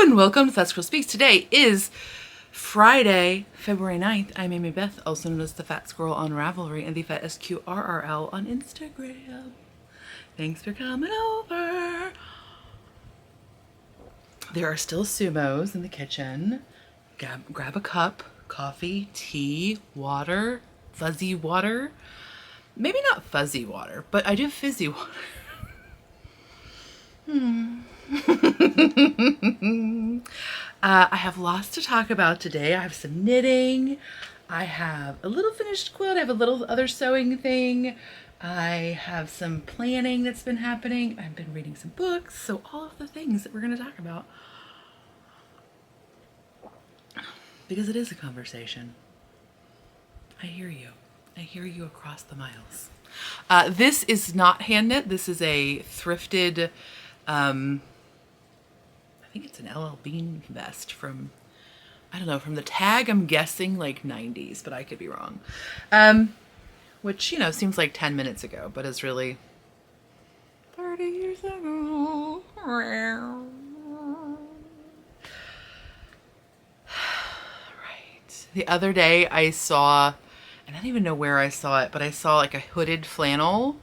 and welcome to Fat Squirrel Speaks. Today is Friday, February 9th. I'm Amy Beth, also known as the Fat Squirrel on Ravelry and the Fat SQRRL on Instagram. Thanks for coming over. There are still sumos in the kitchen. Grab a cup, coffee, tea, water, fuzzy water. Maybe not fuzzy water, but I do fizzy water. I have lots to talk about today. I have some knitting. I have a little finished quilt. I have a little other sewing thing. I have some planning that's been happening. I've been reading some books. So all of the things that we're going to talk about. Because it is a conversation. I hear you. I hear you across the miles. This is not hand knit. This is a thrifted, I think it's an LL Bean vest from, I don't know, from the tag, I'm guessing like 90s, but I could be wrong. Which, you know, seems like 10 minutes ago, but is really 30 years ago. Right. The other day I saw, and I don't even know where I saw it, but I saw like a hooded flannel.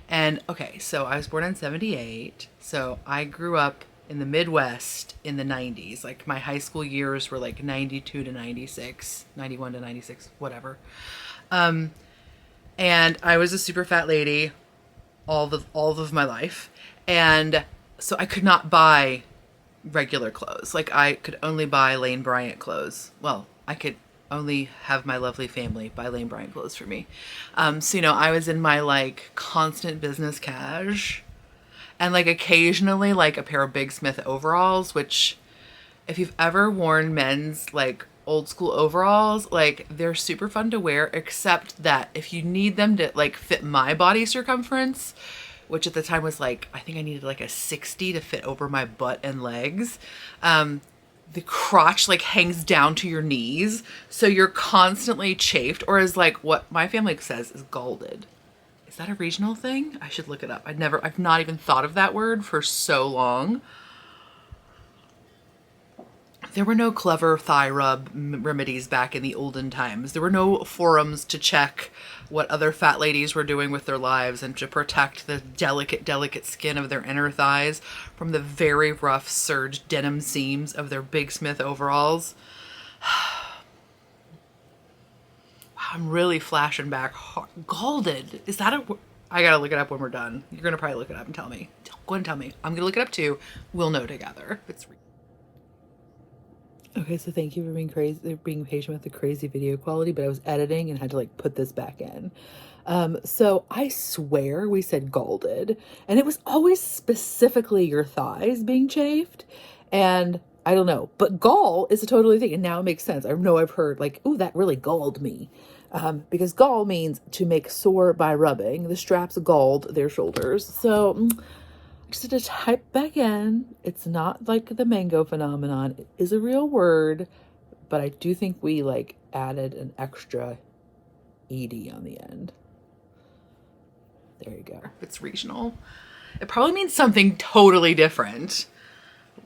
And okay, so I was born in 78. So I grew up in the Midwest in the 90s. Like my high school years were like 92 to 96, 91 to 96, whatever. And I was a super fat lady all of my life. And so I could not buy regular clothes. Like I could only buy Lane Bryant clothes. Well, I could only have my lovely family buy Lane Bryant clothes for me. So, you know, I was in my like constant business cash and like occasionally like a pair of Big Smith overalls, which if you've ever worn men's like old school overalls, like they're super fun to wear, except that if you need them to like fit my body circumference, which at the time was like, I think I needed like a 60 to fit over my butt and legs. The crotch like hangs down to your knees. So you're constantly chafed, or as like what my family says is galded. Is that a regional thing? I should look it up. I've not even thought of that word for so long. There were no clever thigh rub remedies back in the olden times. There were no forums to check what other fat ladies were doing with their lives and to protect the delicate skin of their inner thighs from the very rough serged denim seams of their Big Smith overalls. Wow, I'm really flashing back. Galded. Is that I gotta look it up when we're done. You're gonna probably look it up and tell me. Go ahead and tell me. I'm gonna look it up too. We'll know together. Okay, so thank you for being patient with the crazy video quality, but I was editing and had to like put this back in. So I swear we said galded, and it was always specifically your thighs being chafed, and I don't know, but gall is a totally thing, and now it makes sense. I know I've heard like, ooh, that really galled me, because gall means to make sore by rubbing. The straps galled their shoulders, so just to type back in. It's not like the mango phenomenon. It is a real word, but I do think we like added an extra ed on the end. There you go. It's regional. It probably means something totally different.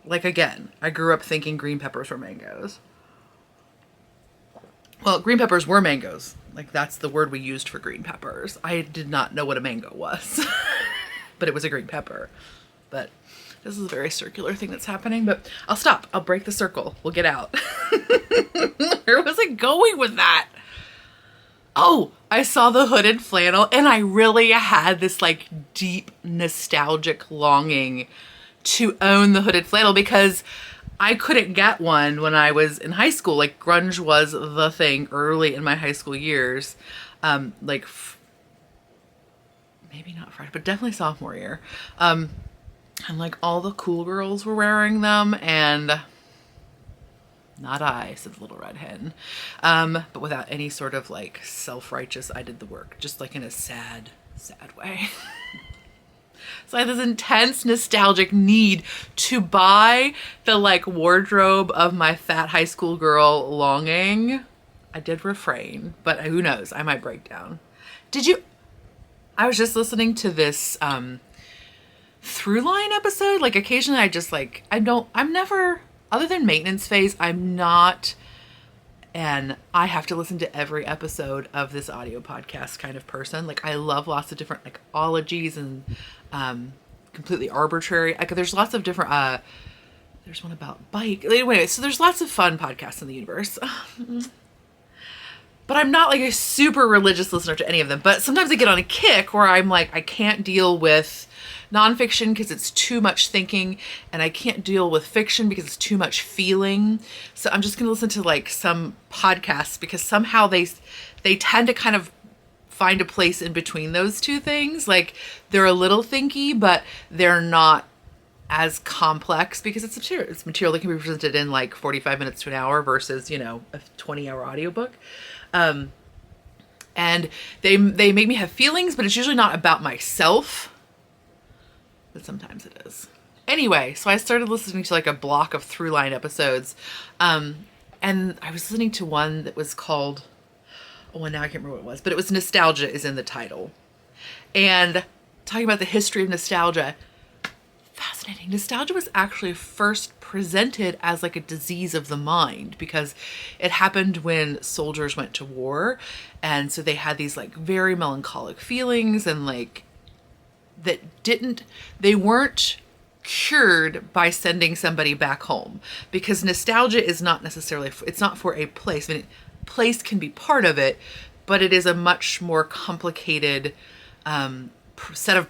Like again, I grew up thinking green peppers were mangoes. Well, green peppers were mangoes. Like that's the word we used for green peppers. I did not know what a mango was. But it was a green pepper. But this is a very circular thing that's happening, but I'll stop. I'll break the circle. We'll get out. Where was I going with that? Oh, I saw the hooded flannel and I really had this like deep nostalgic longing to own the hooded flannel because I couldn't get one when I was in high school. Like grunge was the thing early in my high school years. Like maybe not freshman, but definitely sophomore year. And like all the cool girls were wearing them and not I, said the little red hen. But without any sort of like self-righteous, I did the work, just like in a sad way. So I had this intense nostalgic need to buy the like wardrobe of my fat high school girl longing. I did refrain, but who knows? I might break down. I was just listening to this Throughline episode. Like occasionally I just like, I'm never other than maintenance phase, I'm not, and I have to listen to every episode of this audio podcast kind of person. Like, I love lots of different like ologies and completely arbitrary. Like, there's lots of different. There's one about bike. Anyway, so there's lots of fun podcasts in the universe. But I'm not like a super religious listener to any of them. But sometimes I get on a kick where I'm like, I can't deal with nonfiction because it's too much thinking, and I can't deal with fiction because it's too much feeling. So I'm just going to listen to like some podcasts because somehow they tend to kind of find a place in between those two things. Like, they're a little thinky, but they're not as complex because it's material that can be presented in like 45 minutes to an hour versus, you know, a 20-hour audiobook. And they make me have feelings, but it's usually not about myself, but sometimes it is. Anyway, so I started listening to like a block of Throughline episodes. And I was listening to one that was called, oh, and now I can't remember what it was, but it was Nostalgia is in the title. And talking about the history of nostalgia, fascinating. Nostalgia was actually first presented as like a disease of the mind because it happened when soldiers went to war. And so they had these like very melancholic feelings, and like they weren't cured by sending somebody back home, because nostalgia is not necessarily, it's not for a place. I mean, place can be part of it, but it is a much more complicated set of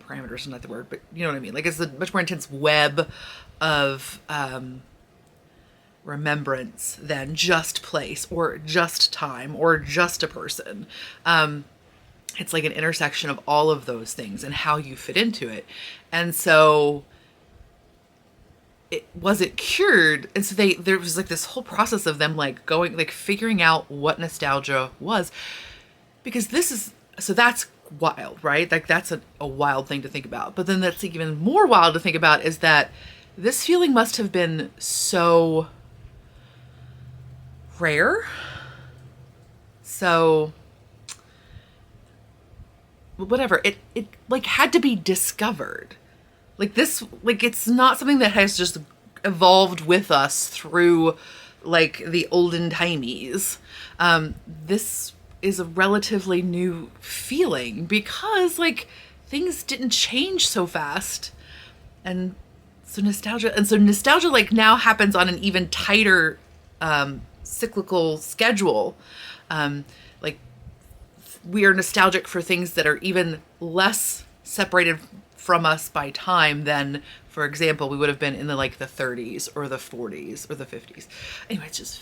parameters is not the word, but you know what I mean? Like, it's a much more intense web of remembrance than just place or just time or just a person. It's like an intersection of all of those things and how you fit into it. And so it wasn't cured. And so there was like this whole process of them like going, like figuring out what nostalgia was, because that's wild, right? Like, that's a wild thing to think about. But then that's even more wild to think about is that this feeling must have been so rare. So whatever, it like had to be discovered. Like, this, like, it's not something that has just evolved with us through like the olden timies. This is a relatively new feeling because like things didn't change so fast. And so nostalgia like now happens on an even tighter cyclical schedule. Like, we are nostalgic for things that are even less separated from us by time than, for example, we would have been in the 30s or the 40s or the 50s. Anyway, it's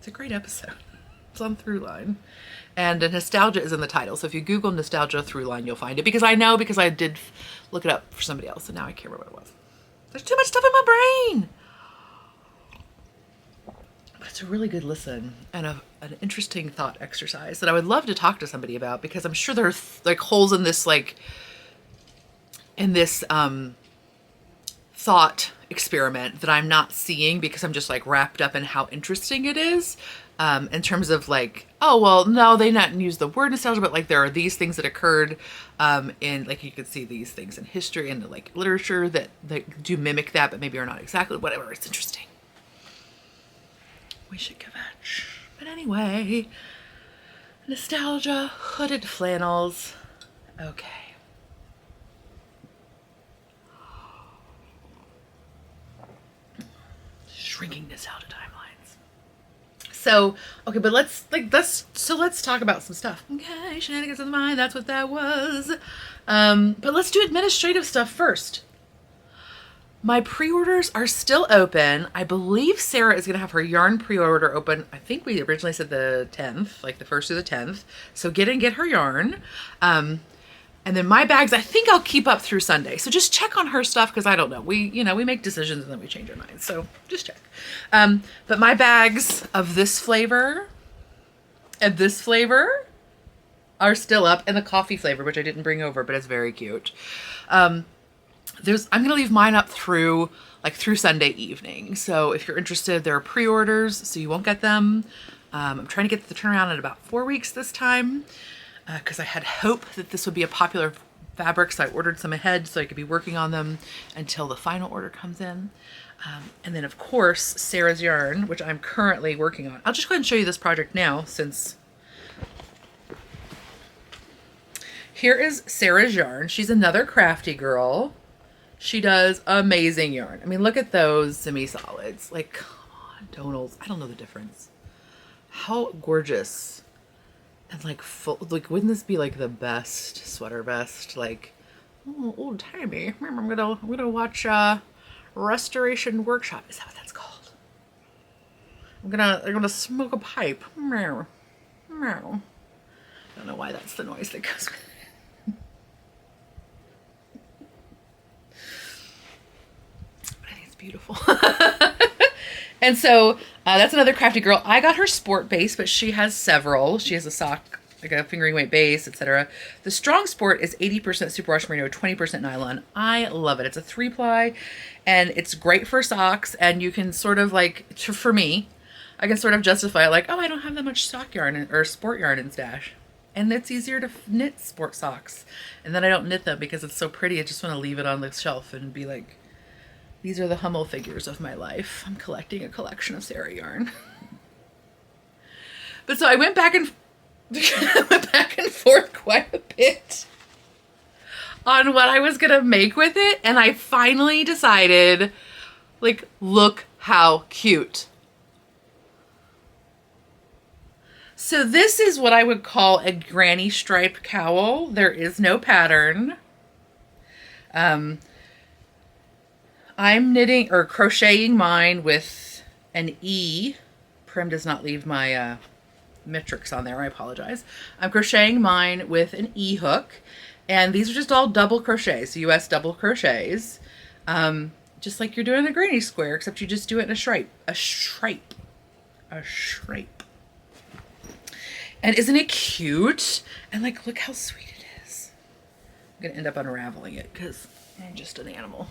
a great episode. It's on Throughline, and nostalgia is in the title. So if you Google nostalgia Throughline, you'll find it, because I did look it up for somebody else, and now I can't remember what it was. There's too much stuff in my brain. But it's a really good listen and an interesting thought exercise that I would love to talk to somebody about, because I'm sure there are like holes in this thought experiment that I'm not seeing because I'm just like wrapped up in how interesting it is. In terms of like, oh, well, no, they didn't use the word nostalgia, but like there are these things that occurred in, like, you could see these things in history and like literature that do mimic that, but maybe are not exactly, whatever. It's interesting. We should kvetch. But anyway, nostalgia, hooded flannels. Okay. Shrinking nostalgia timelines. So, okay, but let's talk about some stuff. Okay, shenanigans of the mind, that's what that was. But let's do administrative stuff first. My pre-orders are still open. I believe Sarah is going to have her yarn pre-order open. I think we originally said the 10th, like the 1st through the 10th. So get her yarn. And then my bags, I think I'll keep up through Sunday. So just check on her stuff, because I don't know. We make decisions and then we change our minds. So just check. But my bags of this flavor and this flavor are still up, and the coffee flavor, which I didn't bring over, but it's very cute. I'm going to leave mine up through Sunday evening. So if you're interested, there are pre-orders, so you won't get them. I'm trying to get the turnaround in about 4 weeks this time, because I had hope that this would be a popular fabrics. I ordered some ahead so I could be working on them until the final order comes in. And then of course, Sarah's yarn, which I'm currently working on. I'll just go ahead and show you this project now since here is Sarah's yarn. She's another crafty girl. She does amazing yarn. I mean, look at those semi-solids. Like, come on, tonals. I don't know the difference. How gorgeous. And like full, like, wouldn't this be like the best sweater vest? Like, oh, old timey. Remember, I'm gonna watch Restoration Workshop. Is that what that's called? I'm gonna smoke a pipe. Meow. Meow. I don't know why that's the noise that goes with it. But I think it's beautiful. And so that's another crafty girl. I got her sport base, but she has several. She has a sock, like a fingering weight base, etc. The strong sport is 80% superwash merino, 20% nylon. I love it. It's a 3-ply and it's great for socks, and you can sort of like, for me, I can sort of justify it like, oh, I don't have that much sock yarn or sport yarn in stash. And it's easier to knit sport socks. And then I don't knit them because it's so pretty. I just want to leave it on the shelf and be like, these are the Hummel figures of my life. I'm collecting a collection of Sarah yarn. But so I went back and forth quite a bit on what I was gonna make with it, and I finally decided, like, look how cute. So this is what I would call a granny stripe cowl. There is no pattern. I'm knitting or crocheting mine with an E. Prim does not leave my metrics on there. I apologize. I'm crocheting mine with an E hook, and these are just all double crochets, US double crochets, just like you're doing a granny square, except you just do it in a stripe, a stripe. And isn't it cute? And like, look how sweet it is. I'm gonna end up unraveling it because I'm just an animal.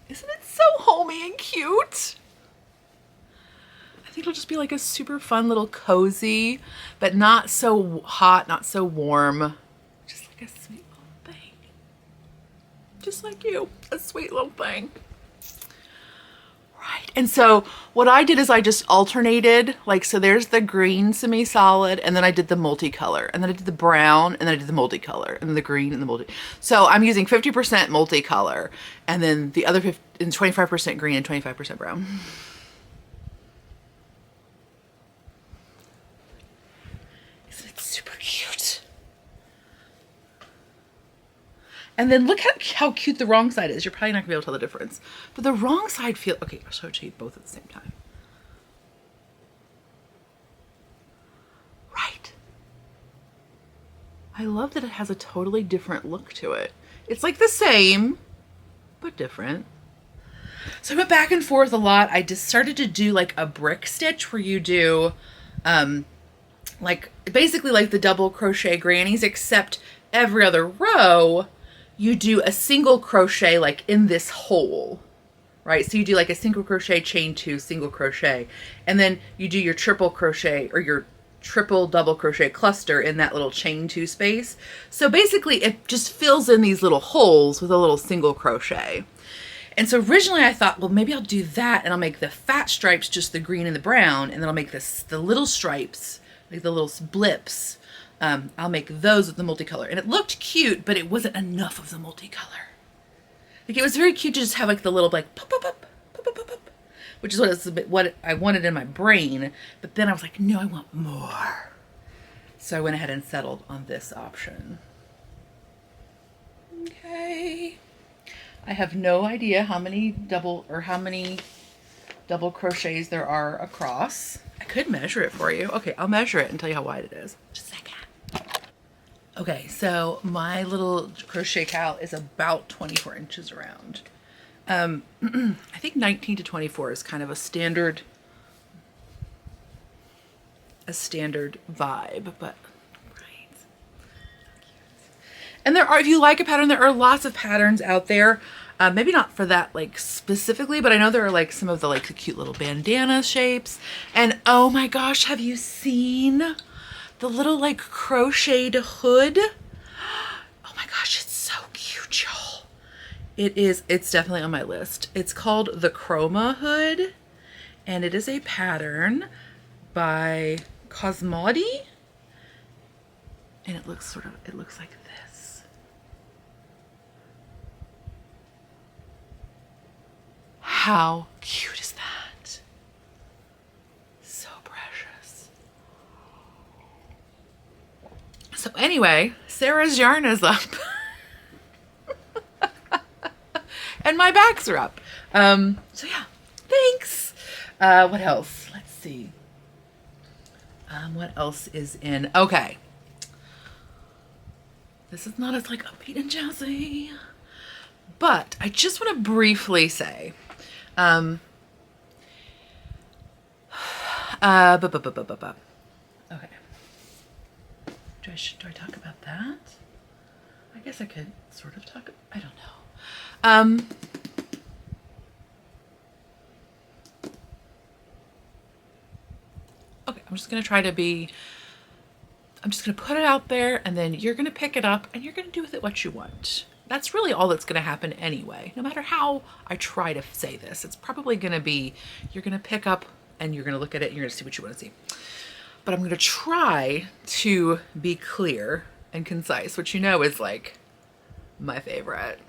Isn't it so homey and cute? I think it'll just be like a super fun little cozy, but not so hot, not so warm. Just like a sweet little thing. Just like you, a sweet little thing. Right, and so what I did is I just alternated, like, so there's the green semi-solid, and then I did the multicolor, and then I did the brown, and then I did the multicolor, and then the green and the multi. So I'm using 50% multicolor, and then the other 25% green and 25% brown. Isn't it super cute? And then look at how cute the wrong side is. You're probably not gonna be able to tell the difference. But the wrong side okay, I'll show it to you both at the same time. Right. I love that it has a totally different look to it. It's like the same, but different. So I went back and forth a lot. I just started to do like a brick stitch where you do like basically like the double crochet grannies, except every other row you do a single crochet like in this hole, right? So you do like a single crochet, chain 2, single crochet, and then you do your triple crochet or your triple double crochet cluster in that little chain 2 space. So basically it just fills in these little holes with a little single crochet. And so originally I thought, well, maybe I'll do that and I'll make the fat stripes just the green and the brown, and then I'll make the little stripes, like the little blips, I'll make those with the multicolor. And it looked cute, but it wasn't enough of the multicolor. Like, it was very cute to just have like the little like pop, pop, pop, pop, pop, pop, pop, which is what I wanted in my brain. But then I was like, no, I want more. So I went ahead and settled on this option. Okay. I have no idea how many double crochets there are across. I could measure it for you. Okay, I'll measure it and tell you how wide it is. Just a second. Okay, so my little crochet cowl is about 24 inches around. I think 19 to 24 is kind of a standard vibe, but right. And there are, if you like a pattern, there are lots of patterns out there. Maybe not for that like specifically, but I know there are like some of the like the cute little bandana shapes. And oh my gosh, have you seen the little like crocheted hood? my gosh, it's so cute, y'all. It's definitely on my list. It's called the Chroma Hood, and it is a pattern by Cosmodi. And it looks like this. How cute is that? So precious. So anyway, Sarah's yarn is up. And my bags are up. So yeah, thanks. What else? Let's see. What else is in? Okay. This is not as like upbeat and jazzy, but I just want to briefly say, okay. Do I talk about that? I guess I could sort of talk. I don't know. Okay, I'm just gonna try to be. I'm just going to put it out there, and then you're going to pick it up and you're going to do with it what you want. That's really all that's going to happen anyway. No matter how I try to say this, it's probably going to be, you're going to pick up and you're going to look at it and you're going to see what you want to see. But I'm going to try to be clear and concise, which you know is like my favorite.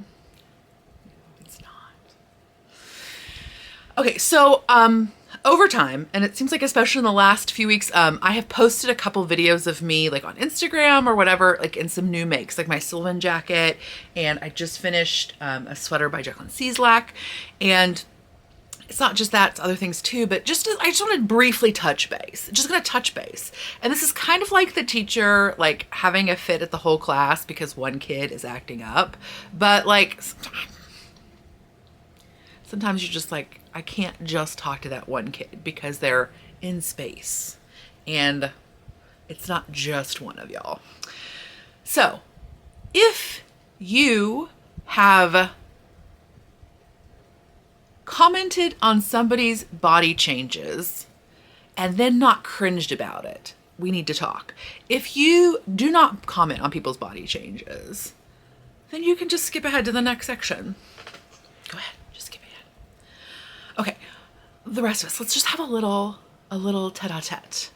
It's not. Okay, so, over time, and it seems like especially in the last few weeks, I have posted a couple videos of me like on Instagram or whatever, like in some new makes, like my Sylvan jacket, and I just finished a sweater by Jacqueline Cieslak, and it's not just that, it's other things too, but I just want to briefly touch base. Just gonna touch base. And this is kind of like the teacher like having a fit at the whole class because one kid is acting up, but like sometimes you're just like, I can't just talk to that one kid because they're in space and it's not just one of y'all. So if you have commented on somebody's body changes and then not cringed about it, we need to talk. If you do not comment on people's body changes, then you can just skip ahead to the next section. Go ahead. Okay, the rest of us, let's just have a little tete-a-tete.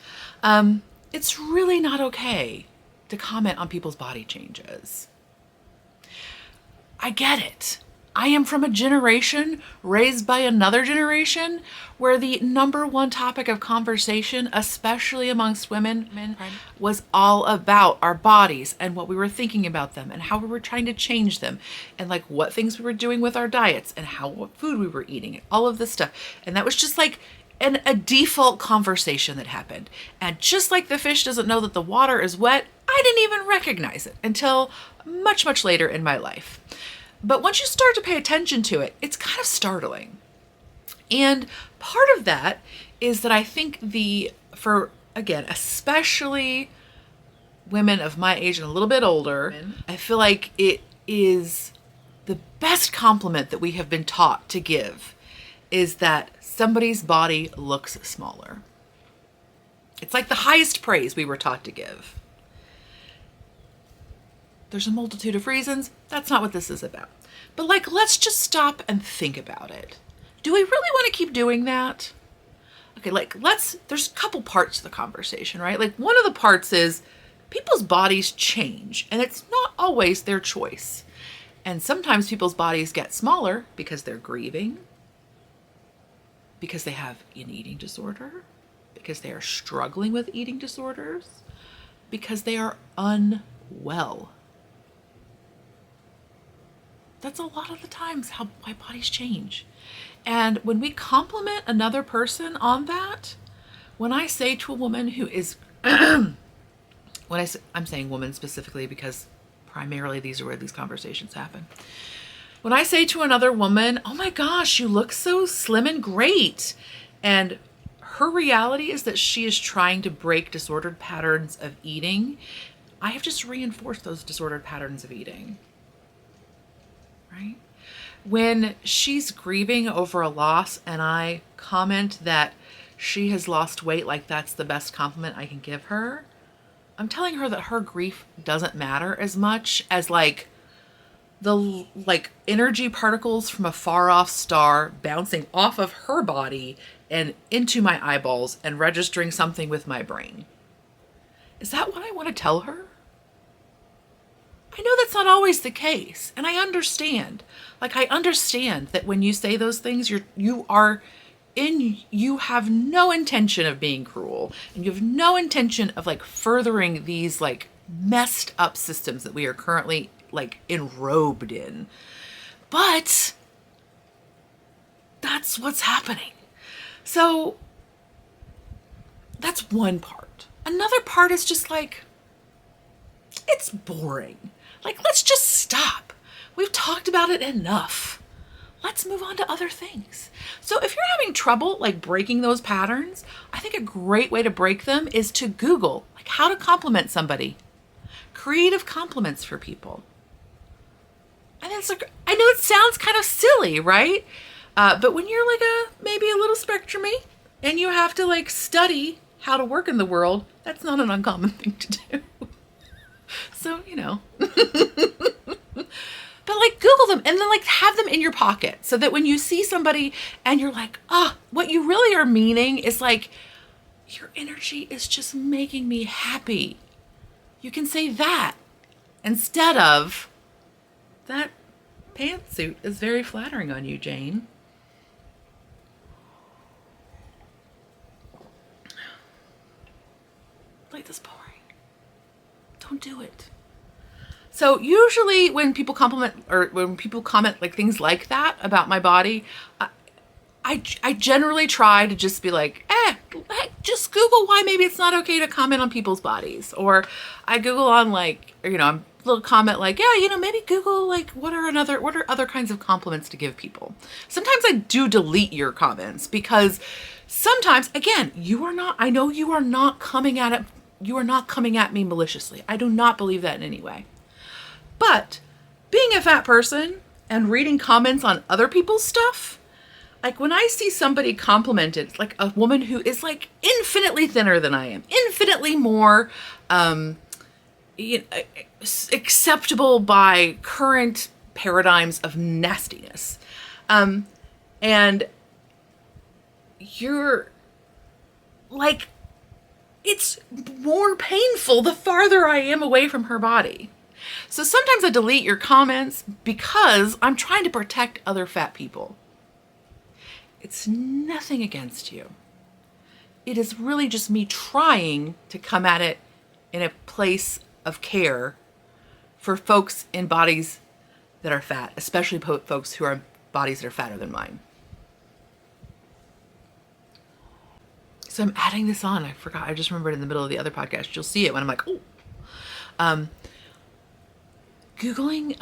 It's really not okay to comment on people's body changes. I get it. I am from a generation raised by another generation where the number one topic of conversation, especially amongst women, was all about our bodies and what we were thinking about them and how we were trying to change them and like what things we were doing with our diets and what food we were eating and all of this stuff. And that was just like a default conversation that happened. And just like the fish doesn't know that the water is wet, I didn't even recognize it until much, much later in my life. But once you start to pay attention to it, it's kind of startling. And part of that is that I think for again, especially women of my age and a little bit older, I feel like it is the best compliment that we have been taught to give is that somebody's body looks smaller. It's like the highest praise we were taught to give. There's a multitude of reasons. That's not what this is about. But like, let's just stop and think about it. Do we really want to keep doing that? Okay, like there's a couple parts to the conversation, right? Like one of the parts is people's bodies change and it's not always their choice. And sometimes people's bodies get smaller because they're grieving, because they have an eating disorder, because they are struggling with eating disorders, because they are unwell. That's a lot of the times why bodies change. And when we compliment another person on that, when I say to a woman who is, I'm saying woman specifically because primarily these are where these conversations happen. When I say to another woman, oh my gosh, you look so slim and great. And her reality is that she is trying to break disordered patterns of eating. I have just reinforced those disordered patterns of eating. Right? When she's grieving over a loss and I comment that she has lost weight like that's the best compliment I can give her, I'm telling her that her grief doesn't matter as much as like the energy particles from a far off star bouncing off of her body and into my eyeballs and registering something with my brain. Is that what I want to tell her? I know that's not always the case, and I understand. Like, I understand that when you say those things, you have no intention of being cruel, and you have no intention of like furthering these like messed up systems that we are currently like enrobed in. But that's what's happening. So that's one part. Another part is just like, it's boring. Like, let's just stop. We've talked about it enough. Let's move on to other things. So if you're having trouble like breaking those patterns, I think a great way to break them is to Google like how to compliment somebody. Creative compliments for people. And it's like, I know it sounds kind of silly, right? But when you're like maybe a little spectrumy and you have to like study how to work in the world, that's not an uncommon thing to do. So, you know. But like Google them and then like have them in your pocket so that when you see somebody and you're like, what you really are meaning is like, your energy is just making me happy. You can say that instead of, that pantsuit is very flattering on you, Jane. Like, this boring. Don't do it. So usually when people comment like things like that about my body, I generally try to just be like, just Google why maybe it's not okay to comment on people's bodies. Or I Google on like, or, a little comment like, maybe Google like what are other kinds of compliments to give people. Sometimes I do delete your comments because sometimes, again, I know you are not coming at me maliciously. I do not believe that in any way. But being a fat person and reading comments on other people's stuff, like when I see somebody complimented, like a woman who is like infinitely thinner than I am, infinitely more acceptable by current paradigms of nastiness, and you're like, it's more painful the farther I am away from her body. So sometimes I delete your comments because I'm trying to protect other fat people. It's nothing against you. It is really just me trying to come at it in a place of care for folks in bodies that are fat, especially folks who are bodies that are fatter than mine. So I'm adding this on. I forgot. I just remembered in the middle of the other podcast. You'll see it when I'm like, Googling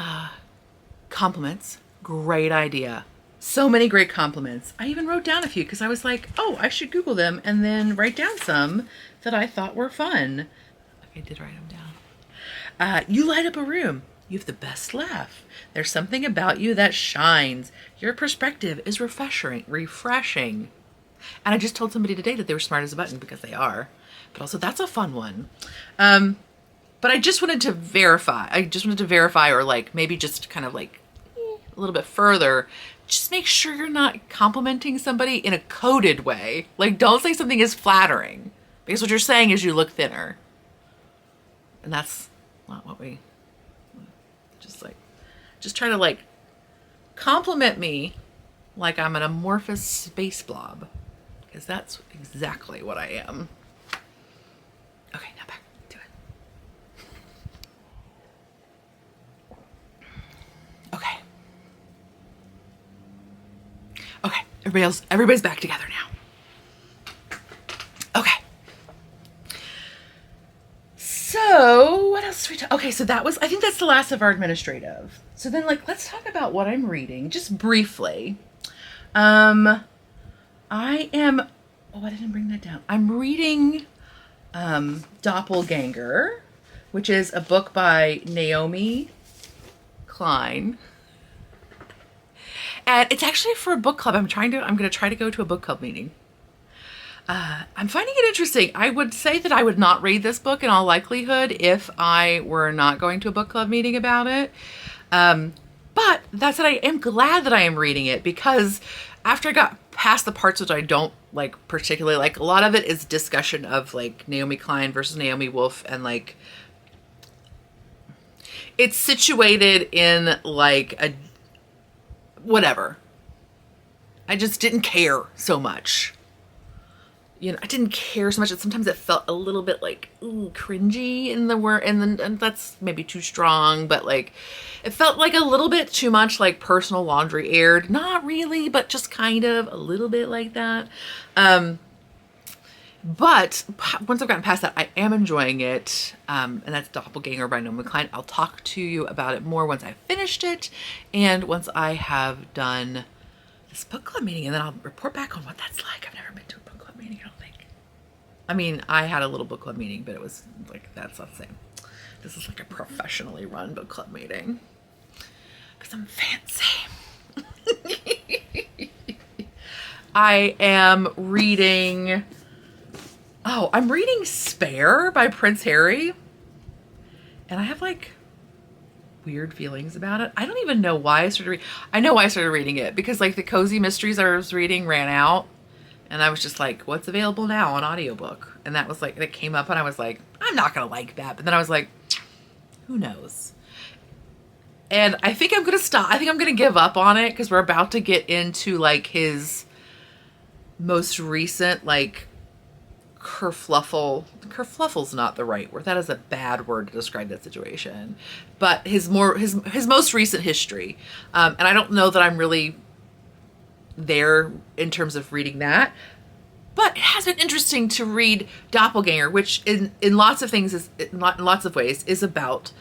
compliments, great idea. So many great compliments. I even wrote down a few because I was like, I should Google them and then write down some that I thought were fun. Okay, I did write them down. You light up a room. You have the best laugh. There's something about you that shines. Your perspective is refreshing. And I just told somebody today that they were smart as a button because they are. But also, that's a fun one. But I just wanted to verify. Or like maybe just kind of like a little bit further. Just make sure you're not complimenting somebody in a coded way. Like, don't say something is flattering. Because what you're saying is you look thinner. And that's not what we... Just try to like compliment me like I'm an amorphous space blob. Because that's exactly what I am. Okay, now back to it. Okay, everybody's back together now. Okay. So what else did we talk? Okay, so I think that's the last of our administrative. So then like, let's talk about what I'm reading just briefly. I didn't bring that down. I'm reading Doppelgänger, which is a book by Naomi Klein. And it's actually for a book club. I'm going to try to go to a book club meeting. I'm finding it interesting. I would say that I would not read this book in all likelihood if I were not going to a book club meeting about it. But that said, I am glad that I am reading it, because after I got past the parts which I don't like particularly like, a lot of it is discussion of like Naomi Klein versus Naomi Wolf, and like it's situated in like a whatever. I just didn't care so much. You know, I didn't care so much that sometimes it felt a little bit like, ooh, cringy in the word, and that's maybe too strong, but like it felt like a little bit too much like personal laundry aired. Not really, but just kind of a little bit like that. But once I've gotten past that, I am enjoying it. And that's Doppelgänger by Naomi Klein. I'll talk to you about it more once I've finished it, and once I have done this book club meeting, and then I'll report back on what that's like. I've never been to a book club meeting, I don't think. I mean, I had a little book club meeting, but it was like, that's not the same. This is like a professionally run book club meeting, because I'm fancy. I am reading, I'm reading Spare by Prince Harry, and I have like weird feelings about it. I don't even know why I started I know why I started reading it, because like the cozy mysteries I was reading ran out, and I was just like, what's available now on audiobook? And that was like, that came up, and I was like, I'm not gonna like that. But then I was like, who knows? And I think I'm gonna stop. I think I'm gonna give up on it, because we're about to get into like his most recent like kerfluffle's not the right word. That is a bad word to describe that situation. But his most recent history. And I don't know that I'm really there in terms of reading that. But it has been interesting to read Doppelgänger, which in lots of things is in lots of ways is about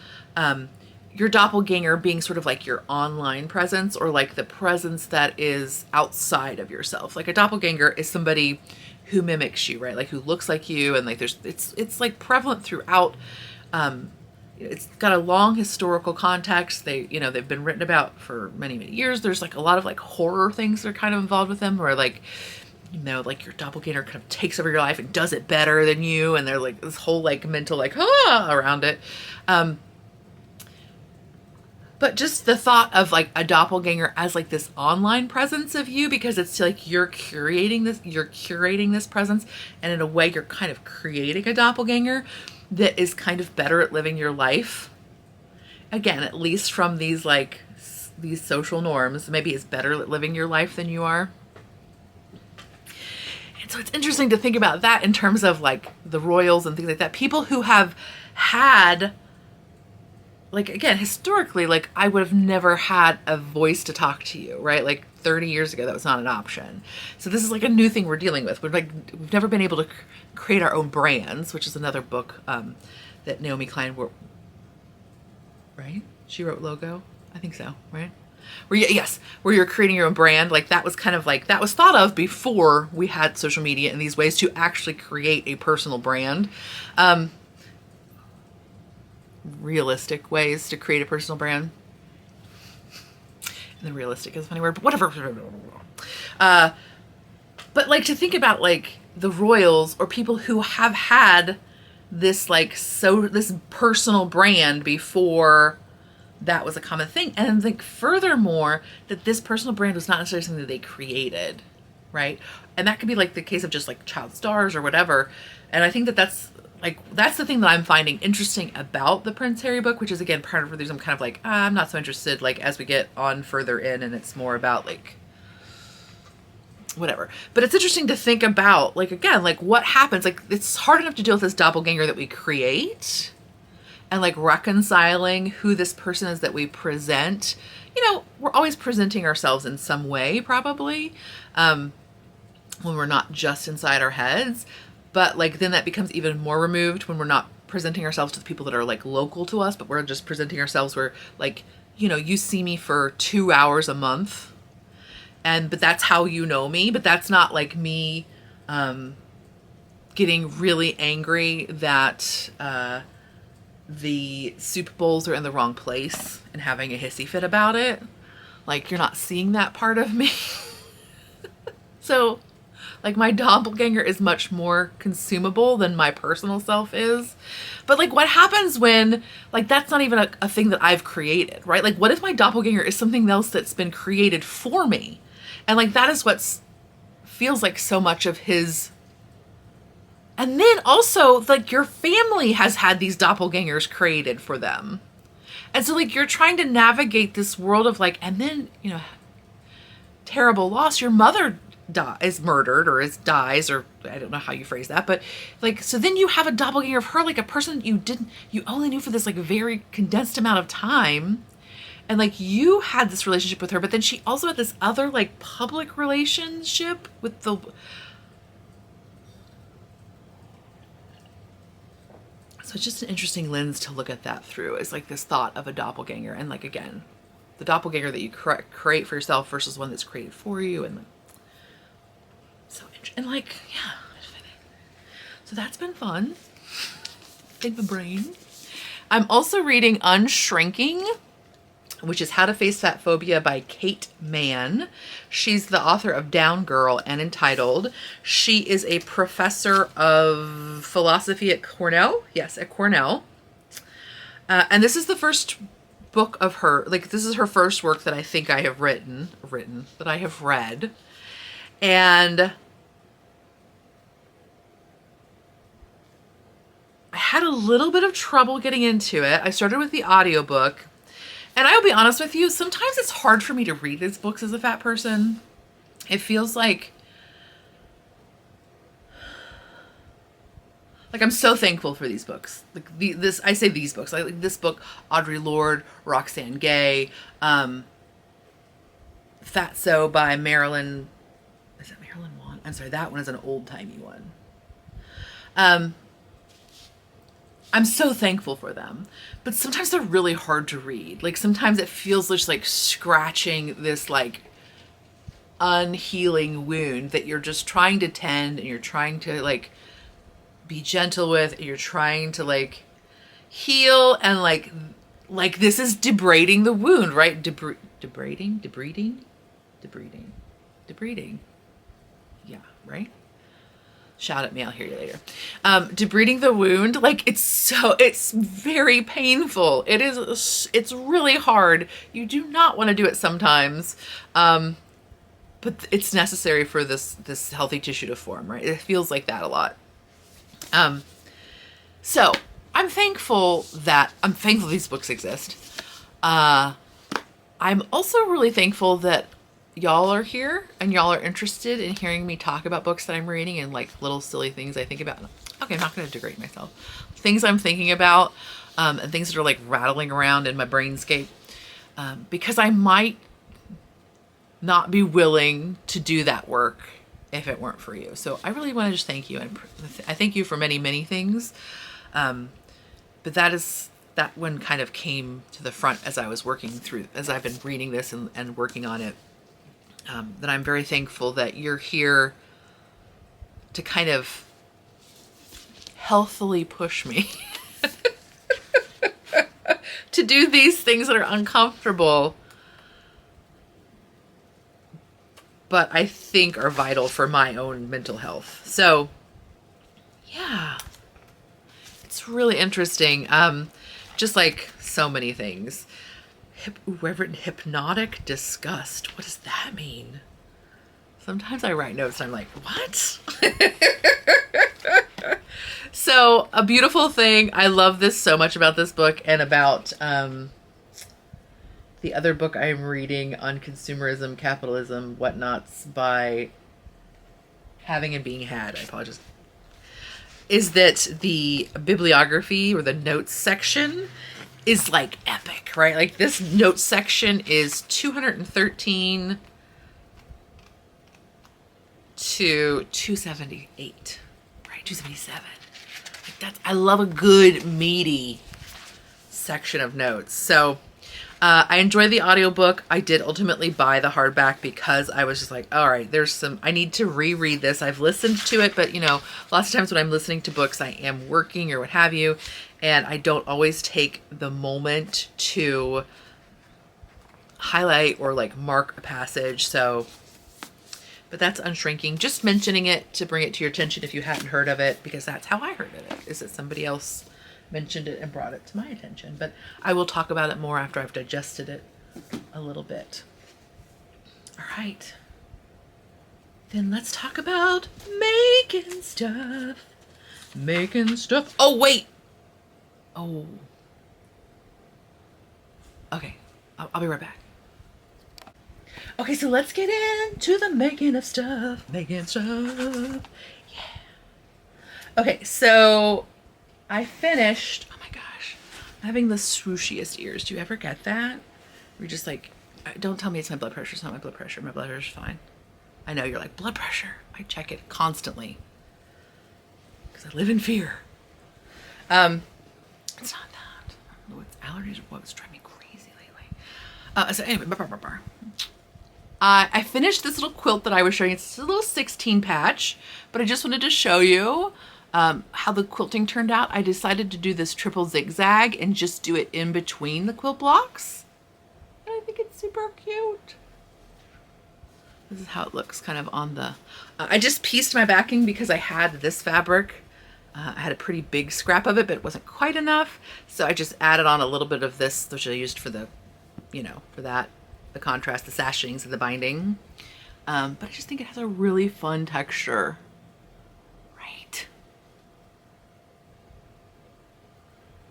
your doppelganger being sort of like your online presence, or like the presence that is outside of yourself. Like a doppelganger is somebody who mimics you, right? Like who looks like you, and like it's like prevalent throughout. It's got a long historical context. They've been written about for many, many years. There's like a lot of like horror things that are kind of involved with them, where like, like your doppelganger kind of takes over your life and does it better than you, and they're like this whole like mental like around it. But just the thought of like a doppelganger as like this online presence of you, because it's like you're curating this presence, and in a way you're kind of creating a doppelganger that is kind of better at living your life. Again, at least from these social norms, maybe is better at living your life than you are. And so it's interesting to think about that in terms of like the royals and things like that. People who have had, like, again, historically, like, I would have never had a voice to talk to you, right? Like 30 years ago, that was not an option. So this is like a new thing we're dealing with. We've never been able to create our own brands, which is another book that Naomi Klein wrote, right? She wrote Logo? I think so, right? Where you're creating your own brand. Like that was kind of like, that was thought of before we had social media in these ways to actually create a personal brand. Realistic ways to create a personal brand. And then realistic is a funny word, but whatever. But like to think about like the royals or people who have had this this personal brand before that was a common thing. And like furthermore, that this personal brand was not necessarily something that they created, right? And that could be like the case of just like child stars or whatever. And I think that that's the thing that I'm finding interesting about the Prince Harry book, which is again part of the reason I'm kind of like, I'm not so interested, like as we get on further in and it's more about like whatever. But it's interesting to think about, like, again, like what happens, like it's hard enough to deal with this doppelganger that we create and like reconciling who this person is that we present. We're always presenting ourselves in some way, probably, when we're not just inside our heads. But like then that becomes even more removed when we're not presenting ourselves to the people that are like local to us, but we're just presenting ourselves where like, you see me for 2 hours a month, but that's how you know me. But that's not like me getting really angry that the soup bowls are in the wrong place and having a hissy fit about it. Like you're not seeing that part of me. So Like my doppelganger is much more consumable than my personal self is. But like what happens when like that's not even a thing that I've created, right? Like what if my doppelganger is something else that's been created for me? And like that is what's feels like so much of his. And then also like your family has had these doppelgangers created for them. And so like you're trying to navigate this world of like, and then, you know, terrible loss. Your mother is murdered or dies, or I don't know how you phrase that, but like, so then you have a doppelganger of her, like a person you only knew for this like very condensed amount of time. And like you had this relationship with her, but then she also had this other like public relationship with the. So it's just an interesting lens to look at that through, is like this thought of a doppelganger. And like, again, the doppelganger that you create for yourself versus one that's created for you. And so, and like, yeah. So that's been fun. Big the brain. I'm also reading Unshrinking, which is How to Face Fat Phobia by Kate Mann. She's the author of Down Girl and Entitled. She is a professor of philosophy at Cornell. Yes, at Cornell. And this is the first book of her, like this is her first work that I think I have that I have read. And I had a little bit of trouble getting into it. I started with the audiobook. And I'll be honest with you, sometimes it's hard for me to read these books as a fat person. It feels like I'm so thankful for these books. Like I say these books, like this book, Audre Lorde, Roxane Gay, Fatso by Marilyn. Is it Marilyn Wan? I'm sorry, that one is an old timey one. I'm so thankful for them, but sometimes they're really hard to read. Like sometimes it feels just like scratching this like unhealing wound that you're just trying to tend, and you're trying to like be gentle with, and you're trying to like heal, and like this is debriding the wound, right? Debriding. Yeah, right? Shout at me, I'll hear you later. Debriding the wound, like it's very painful. It's really hard. You do not want to do it sometimes. But it's necessary for this healthy tissue to form, right? It feels like that a lot. So I'm thankful these books exist. I'm also really thankful that y'all are here and y'all are interested in hearing me talk about books that I'm reading and like little silly things I think about. Okay, I'm not going to degrade myself. Things I'm thinking about, and things that are like rattling around in my brainscape, because I might not be willing to do that work if it weren't for you. So I really want to just thank you. And I thank you for many, many things. But that one kind of came to the front as I was as I've been reading this and working on it. That I'm very thankful that you're here to kind of healthily push me to do these things that are uncomfortable, but I think are vital for my own mental health. So yeah, it's really interesting. Just like so many things. I've written hypnotic disgust. What does that mean? Sometimes I write notes and I'm like, what? So a beautiful thing. I love this so much about this book and about the other book I'm reading on consumerism, capitalism, whatnots by Having and Being Had. I apologize. Is that the bibliography or the notes section is like epic, right? Like this note section is 213 to 278, right? 277. Like I love a good meaty section of notes. So I enjoyed the audiobook. I did ultimately buy the hardback because I was just like, all right, I need to reread this. I've listened to it, but lots of times when I'm listening to books, I am working or what have you. And I don't always take the moment to highlight or like mark a passage. So But that's Unshrinking. Just mentioning it to bring it to your attention if you hadn't heard of it, because that's how I heard of it, is that somebody else mentioned it and brought it to my attention. But I will talk about it more after I've digested it a little bit. All right. Then let's talk about making stuff. Making stuff. Oh, wait. Oh. Okay. I'll be right back. Okay, so let's get into the making of stuff. Making stuff. Yeah. Okay, so I finished. Oh my gosh. I'm having the swooshiest ears. Do you ever get that? You're just like, don't tell me it's my blood pressure. It's not my blood pressure. My blood pressure's fine. I know you're like, blood pressure. I check it constantly because I live in fear. It's not that. I don't know what's allergies or what's driving me crazy lately. So anyway, I finished this little quilt that I was showing. It's a little 16 patch, but I just wanted to show you how the quilting turned out. I decided to do this triple zigzag and just do it in between the quilt blocks. And I think it's super cute. This is how it looks kind of on the, I just pieced my backing because I had this fabric. I had a pretty big scrap of it, but it wasn't quite enough. So I just added on a little bit of this, which I used for the, for that. The contrast, the sashings, and the binding. But I just think it has a really fun texture. Right.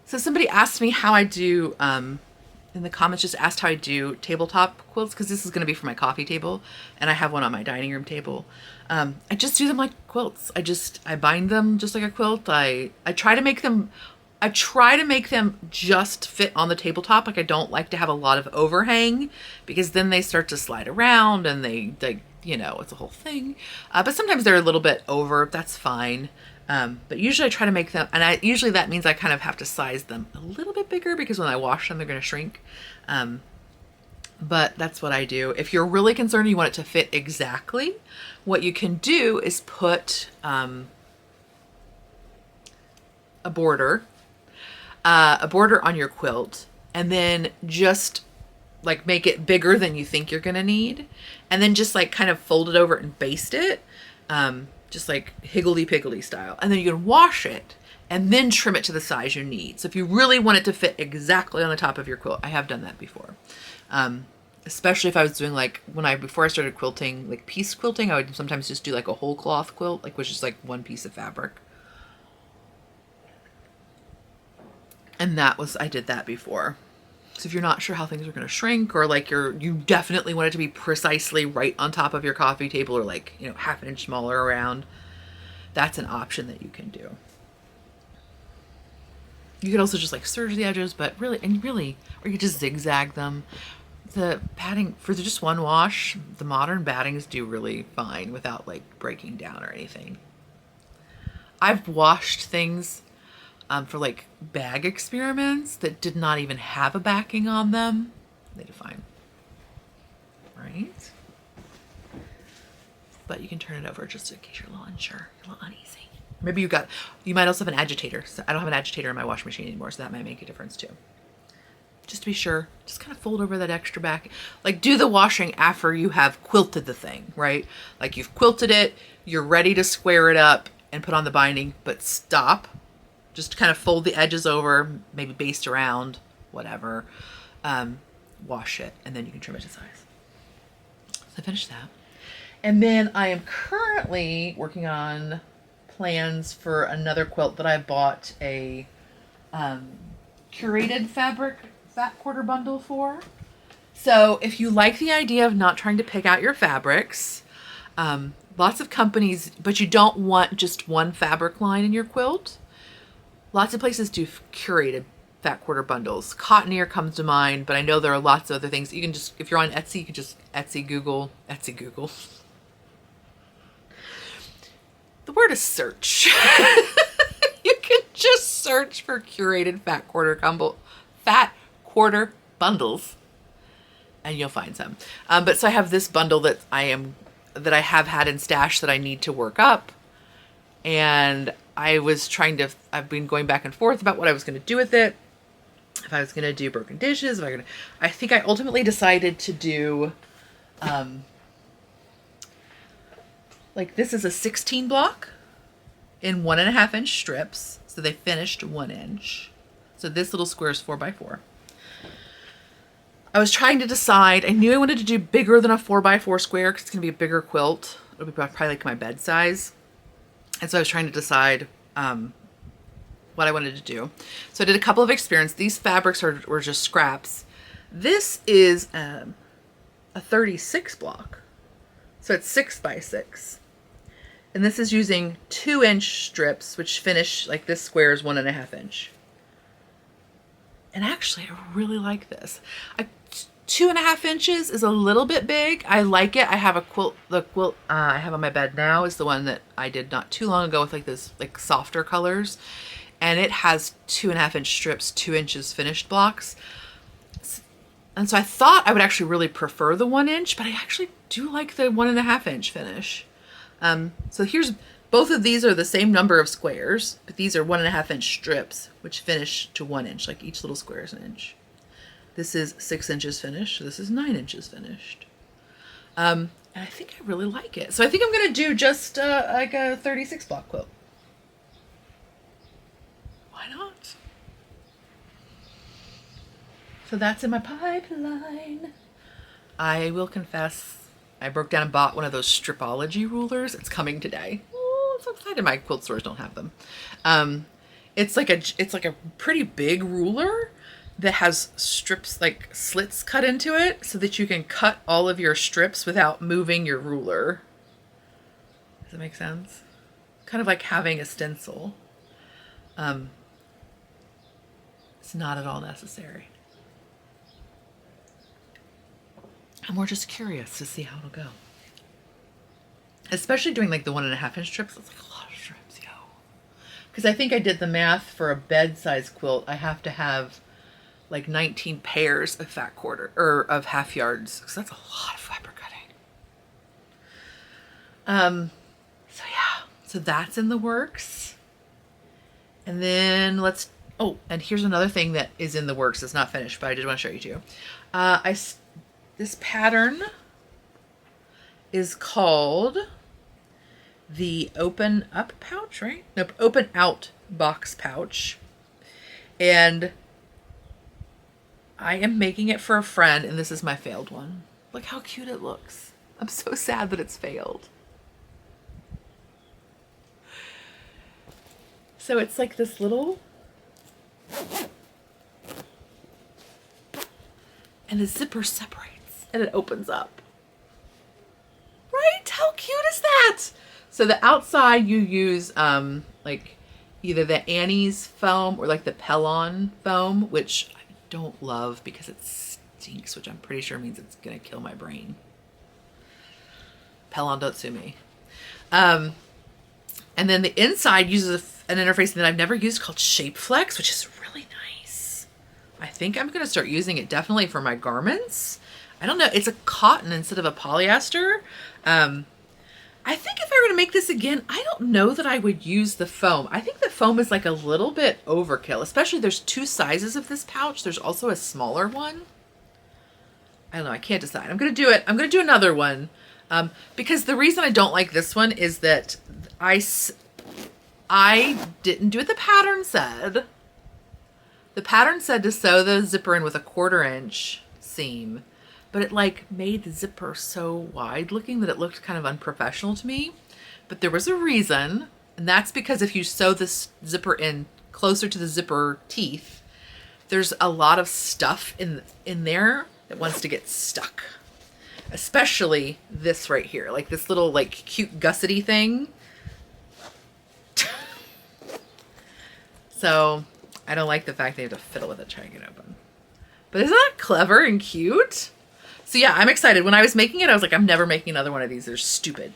So somebody asked me how I do, in the comments just asked how I do tabletop quilts, because this is going to be for my coffee table, and I have one on my dining room table. I just do them like quilts. I bind them just like a quilt. I try to make them just fit on the tabletop. Like I don't like to have a lot of overhang because then they start to slide around and they it's a whole thing. But sometimes they're a little bit over, that's fine. But usually I try to make them, and usually that means I kind of have to size them a little bit bigger because when I wash them, they're going to shrink. But that's what I do. If you're really concerned you want it to fit exactly, what you can do is put a border on your quilt, and then just like make it bigger than you think you're gonna need, and then just like kind of fold it over and baste it, just like higgledy-piggledy style, and then you can wash it and then trim it to the size you need. So if you really want it to fit exactly on the top of your quilt, I have done that before. Especially if I was doing like before I started quilting, like piece quilting, I would sometimes just do like a whole cloth quilt, like which is like one piece of fabric. And I did that before. So if you're not sure how things are going to shrink, or like you definitely want it to be precisely right on top of your coffee table, or like, half an inch smaller around, that's an option that you can do. You could also just like serge the edges, but or you could just zigzag them. The padding for just one wash, the modern battings do really fine without like breaking down or anything. I've washed things for like bag experiments that did not even have a backing on them. They do fine. Right? But you can turn it over just in case you're a little unsure, a little uneasy. Maybe you might also have an agitator. So I don't have an agitator in my washing machine anymore, so that might make a difference too. Just to be sure, just kind of fold over that extra back. Like do the washing after you have quilted the thing, right? Like you've quilted it, you're ready to square it up and put on the binding, but stop. Just kind of fold the edges over, maybe baste around, whatever. Wash it, and then you can trim it to size. So I finished that. And then I am currently working on plans for another quilt that I bought a curated fabric fat quarter bundle for. So if you like the idea of not trying to pick out your fabrics, lots of companies, but you don't want just one fabric line in your quilt, lots of places do curated fat quarter bundles. Cottoneer comes to mind, but I know there are lots of other things. You can just, if you're on Etsy, you can just Google. The word is search. You can just search for curated fat quarter bundles, and you'll find some. But so I have this bundle that I have had in stash that I need to work up, and I've been going back and forth about what I was going to do with it. If I was going to do broken dishes, I think I ultimately decided to do like this is a 16 block in 1.5 inch strips. So they finished 1 inch. So this little square is 4 by 4. I was trying to decide, I knew I wanted to do bigger than a 4 by 4 square because it's going to be a bigger quilt. It'll be probably like my bed size. And so I was trying to decide what I wanted to do. So I did a couple of experiments. These fabrics were just scraps. This is a 36 block. So it's 6 by 6. And this is using 2 inch strips, which finish, like this square is 1.5 inch. And actually, I really like this. 2.5 inches is a little bit big. I like it. I have a quilt, the quilt I have on my bed now is the one that I did not too long ago with like this like softer colors. And it has 2.5 inch strips, 2 inches finished blocks. And so I thought I would actually really prefer the 1 inch, but I actually do like the 1.5 inch finish. So here's, both of these are the same number of squares, but these are 1.5 inch strips, which finish to 1 inch, like each little square is an inch. This is 6 inches finished. This is 9 inches finished. And I think I really like it. So I think I'm going to do just like a 36 block quilt. Why not? So that's in my pipeline. I will confess, I broke down and bought one of those Stripology rulers. It's coming today. Oh, I'm so excited. My quilt stores don't have them. It's like a pretty big ruler that has strips, like slits cut into it so that you can cut all of your strips without moving your ruler. Does that make sense? Kind of like having a stencil. It's not at all necessary. And we're just curious to see how it'll go. Especially doing like the 1.5 inch strips. It's like a lot of strips, yo. Because I think I did the math for a bed size quilt. I have to have like 19 pairs of fat quarter or of half yards. Because that's a lot of fiber cutting. So yeah, so that's in the works. And then oh, and here's another thing that is in the works. It's not finished, but I did want to show you too. This pattern is called the Open Up Pouch, right? Nope, Open Out Box Pouch. And I am making it for a friend, and this is my failed one. Look how cute it looks. I'm so sad that it's failed. So it's like this little, and the zipper separates and it opens up. Right? How cute is that? So the outside you use like either the Annie's foam or like the Pellon foam, which I don't love because it stinks, which I'm pretty sure means it's gonna kill my brain. Pellon, don't sue me. And then the inside uses an interface that I've never used called Shapeflex, which is really nice. I think I'm gonna start using it definitely for my garments. I don't know, it's a cotton instead of a polyester. I think if I were to make this again, I don't know that I would use the foam. I think the foam is like a little bit overkill, especially there's 2 sizes of this pouch. There's also a smaller one. I don't know, I can't decide. I'm gonna do it. I'm gonna do another one. Because the reason I don't like this one is that I didn't do what the pattern said. The pattern said to sew the zipper in with a 1/4 inch seam, but it like made the zipper so wide looking that it looked kind of unprofessional to me. But there was a reason, and that's because if you sew this zipper in closer to the zipper teeth, there's a lot of stuff in there that wants to get stuck. Especially this right here, like this little like cute gussety thing. So I don't like the fact they have to fiddle with it trying to get open. But isn't that clever and cute? So yeah, I'm excited. When I was making it, I was like, I'm never making another one of these. They're stupid.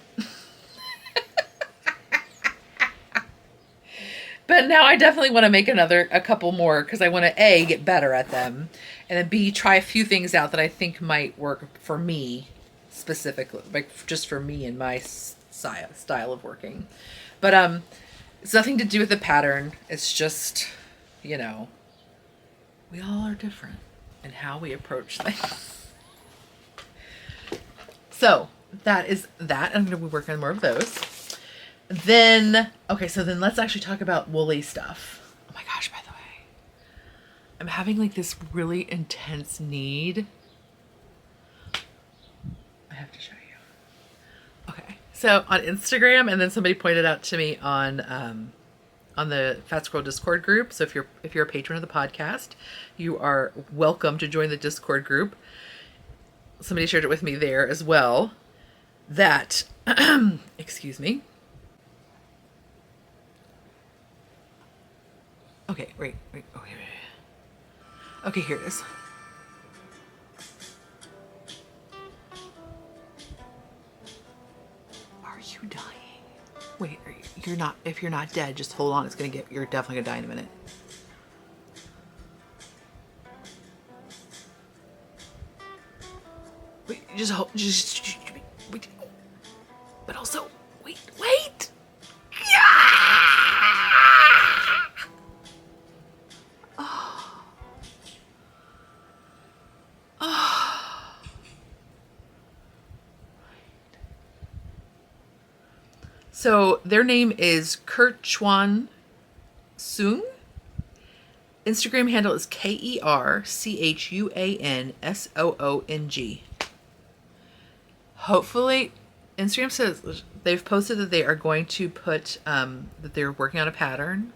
But now I definitely want to make a couple more because I want to A, get better at them, and then B, try a few things out that I think might work for me specifically, like just for me and my style of working. But it's nothing to do with the pattern. It's just, you know, we all are different in how we approach things. So that is that. I'm going to be working on more of those. Then, okay, so then let's actually talk about woolly stuff. Oh my gosh, by the way, I'm having like this really intense need. I have to show you. Okay, so on Instagram, and then somebody pointed out to me on the Fat Squirrel Discord group. So if you're a patron of the podcast, you are welcome to join the Discord group. Somebody shared it with me there as well. That, excuse me. Okay, wait. Okay, here it is. Are you dying? Wait, you're not. If you're not dead, just hold on. You're definitely gonna die in a minute. Wait, just wait. But also, wait. Yeah! So their name is Kerchuan Sung. Instagram handle is KerChuanSoong. Hopefully, Instagram says they've posted that they are going to put that they're working on a pattern.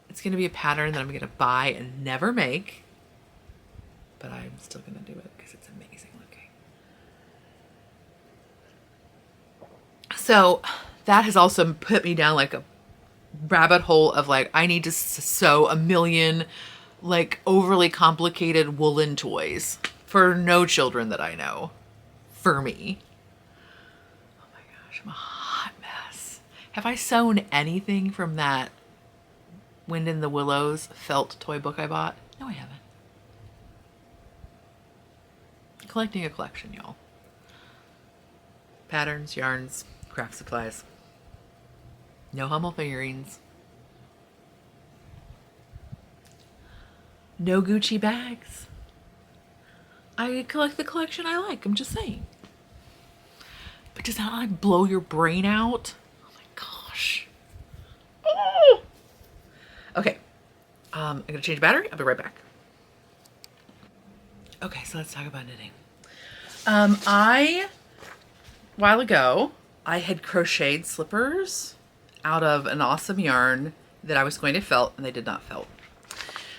It's going to be a pattern that I'm going to buy and never make, but I'm still going to do it because it's amazing looking. So that has also put me down like a rabbit hole of like, I need to sew a million like overly complicated woolen toys for no children that I know. For me. Oh my gosh, I'm a hot mess. Have I sewn anything from that Wind in the Willows felt toy book I bought? No, I haven't. Collecting a collection, y'all. Patterns, yarns, craft supplies. No Hummel figurines. No Gucci bags. I collect the collection I like, I'm just saying. But does that like blow your brain out? Oh my gosh. Oh! Okay. I'm gonna change battery. I'll be right back. Okay, so let's talk about knitting. A while ago, I had crocheted slippers out of an awesome yarn that I was going to felt, and they did not felt.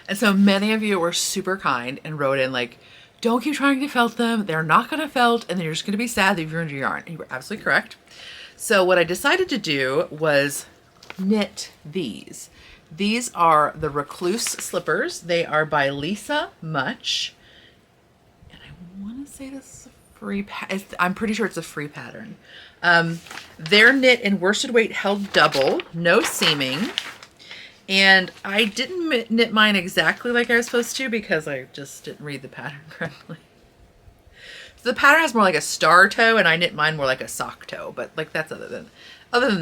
And so many of you were super kind and wrote in like, don't keep trying to felt them. They're not going to felt, and they're just going to be sad that you've ruined your yarn. And you were absolutely correct. So what I decided to do was knit these. These are the Recluse slippers. They are by Lisa Mutch. And I want to say this is a free I'm pretty sure it's a free pattern. They're knit in worsted weight held double, no seaming. And I didn't knit mine exactly like I was supposed to because I just didn't read the pattern correctly. So the pattern has more like a star toe, and I knit mine more like a sock toe, but like that's other than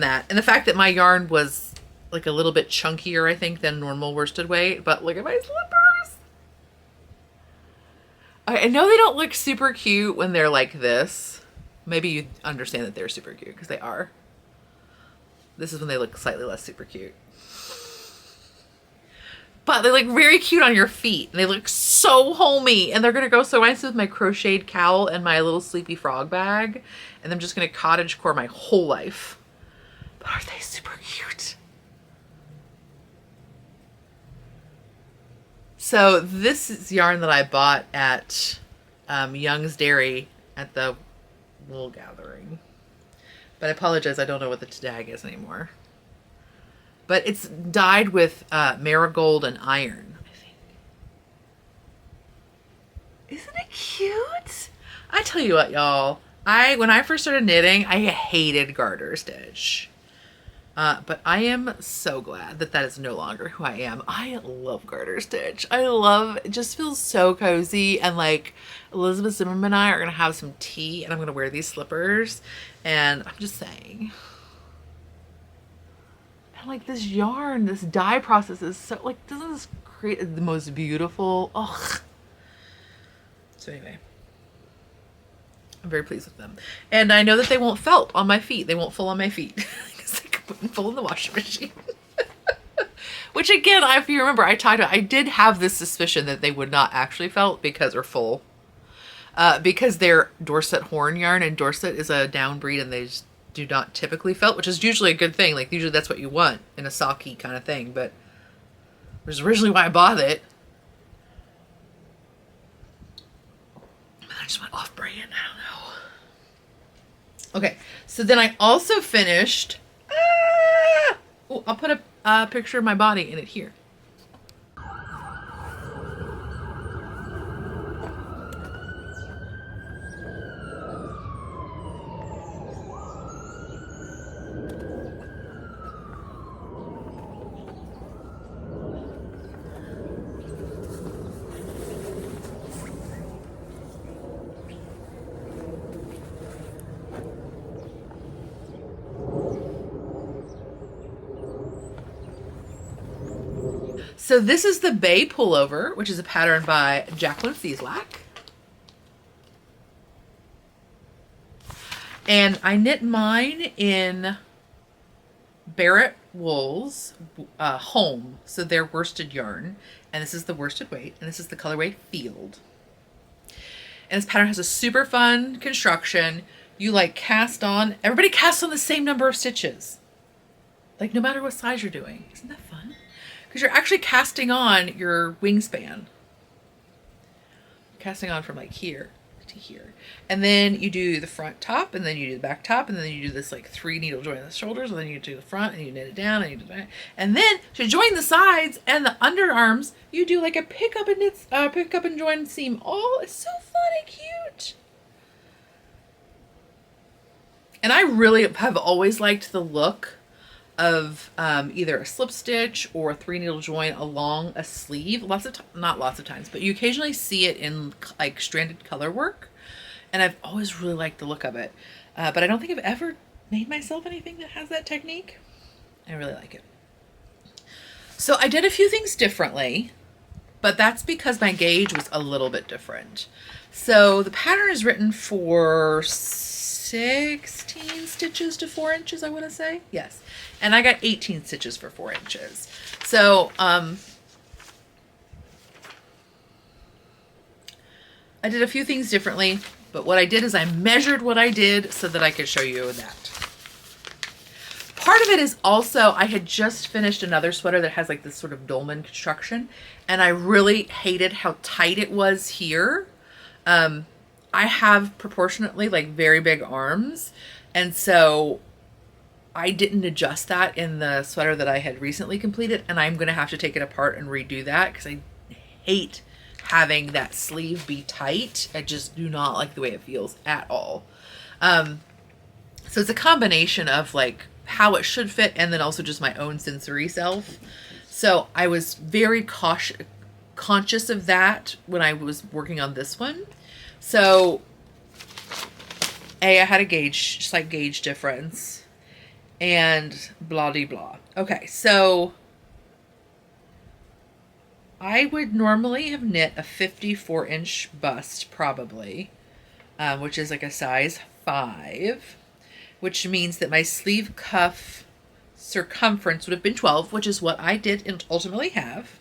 that. And the fact that my yarn was like a little bit chunkier, I think, than normal worsted weight. But look at my slippers. I know they don't look super cute when they're like this. Maybe you understand that they're super cute because they are. This is when they look slightly less super cute. But they look very cute on your feet. They look so homey. And they're going to go so nice with my crocheted cowl and my little sleepy frog bag. And I'm just going to cottagecore my whole life. But are they super cute? So this is yarn that I bought at Young's Dairy at the wool gathering. But I apologize, I don't know what the tag is anymore. But it's dyed with marigold and iron, I think. Isn't it cute? I tell you what, y'all. When I first started knitting, I hated garter stitch. But I am so glad that that is no longer who I am. I love garter stitch. It just feels so cozy. And like Elizabeth Zimmerman and I are going to have some tea and I'm going to wear these slippers. And I'm just saying. And like this yarn, this dye process is so like, doesn't this create the most beautiful, ugh. So anyway. I'm very pleased with them. And I know that they won't felt on my feet. They won't full on my feet. Because they couldn't full in the washing machine. Which again, if you remember, I did have this suspicion that they would not actually felt because they're full. Because they're Dorset horn yarn, and Dorset is a down breed, and they just do not typically felt, which is usually a good thing. Like, usually that's what you want in a socky kind of thing, but it was originally why I bought it. I just went off brand, I don't know. Okay, so then I also finished, oh, I'll put a picture of my body in it here. So this is the Bay Pullover, which is a pattern by Jacqueline Cieslak. And I knit mine in Barrett Wool's Home, so they're worsted yarn. And this is the worsted weight, and this is the colorway Field. And this pattern has a super fun construction. You like cast on, everybody casts on the same number of stitches. Like no matter what size you're doing. Isn't that fun? Because you're actually casting on your wingspan. Casting on from like here to here. And then you do the front top, and then you do the back top, and then you do this like 3 needle join on the shoulders, and then you do the front, and you knit it down, and you do the back. And then to join the sides and the underarms, you do like a pick up and join seam. Oh, it's so fun and cute. And I really have always liked the look of either a slip stitch or a 3 needle join along a sleeve. Not lots of times, but you occasionally see it in like stranded color work, and I've always really liked the look of it. But I don't think I've ever made myself anything that has that technique. I really like it. So I did a few things differently, but that's because my gauge was a little bit different. So the pattern is written for 16 stitches to 4 inches, I want to say. Yes. And I got 18 stitches for 4 inches. So, I did a few things differently, but what I did is I measured what I did so that I could show you that. Part of it is also, I had just finished another sweater that has like this sort of dolman construction, and I really hated how tight it was here. I have proportionately like very big arms, and so I didn't adjust that in the sweater that I had recently completed, and I'm going to have to take it apart and redo that because I hate having that sleeve be tight. I just do not like the way it feels at all. So it's a combination of like how it should fit and then also just my own sensory self. So I was very conscious of that when I was working on this one. So I had a slight gauge difference. And blah de blah. Okay, so I would normally have knit a 54-inch bust probably, which is like a size 5, which means that my sleeve cuff circumference would have been 12, which is what I did and ultimately have.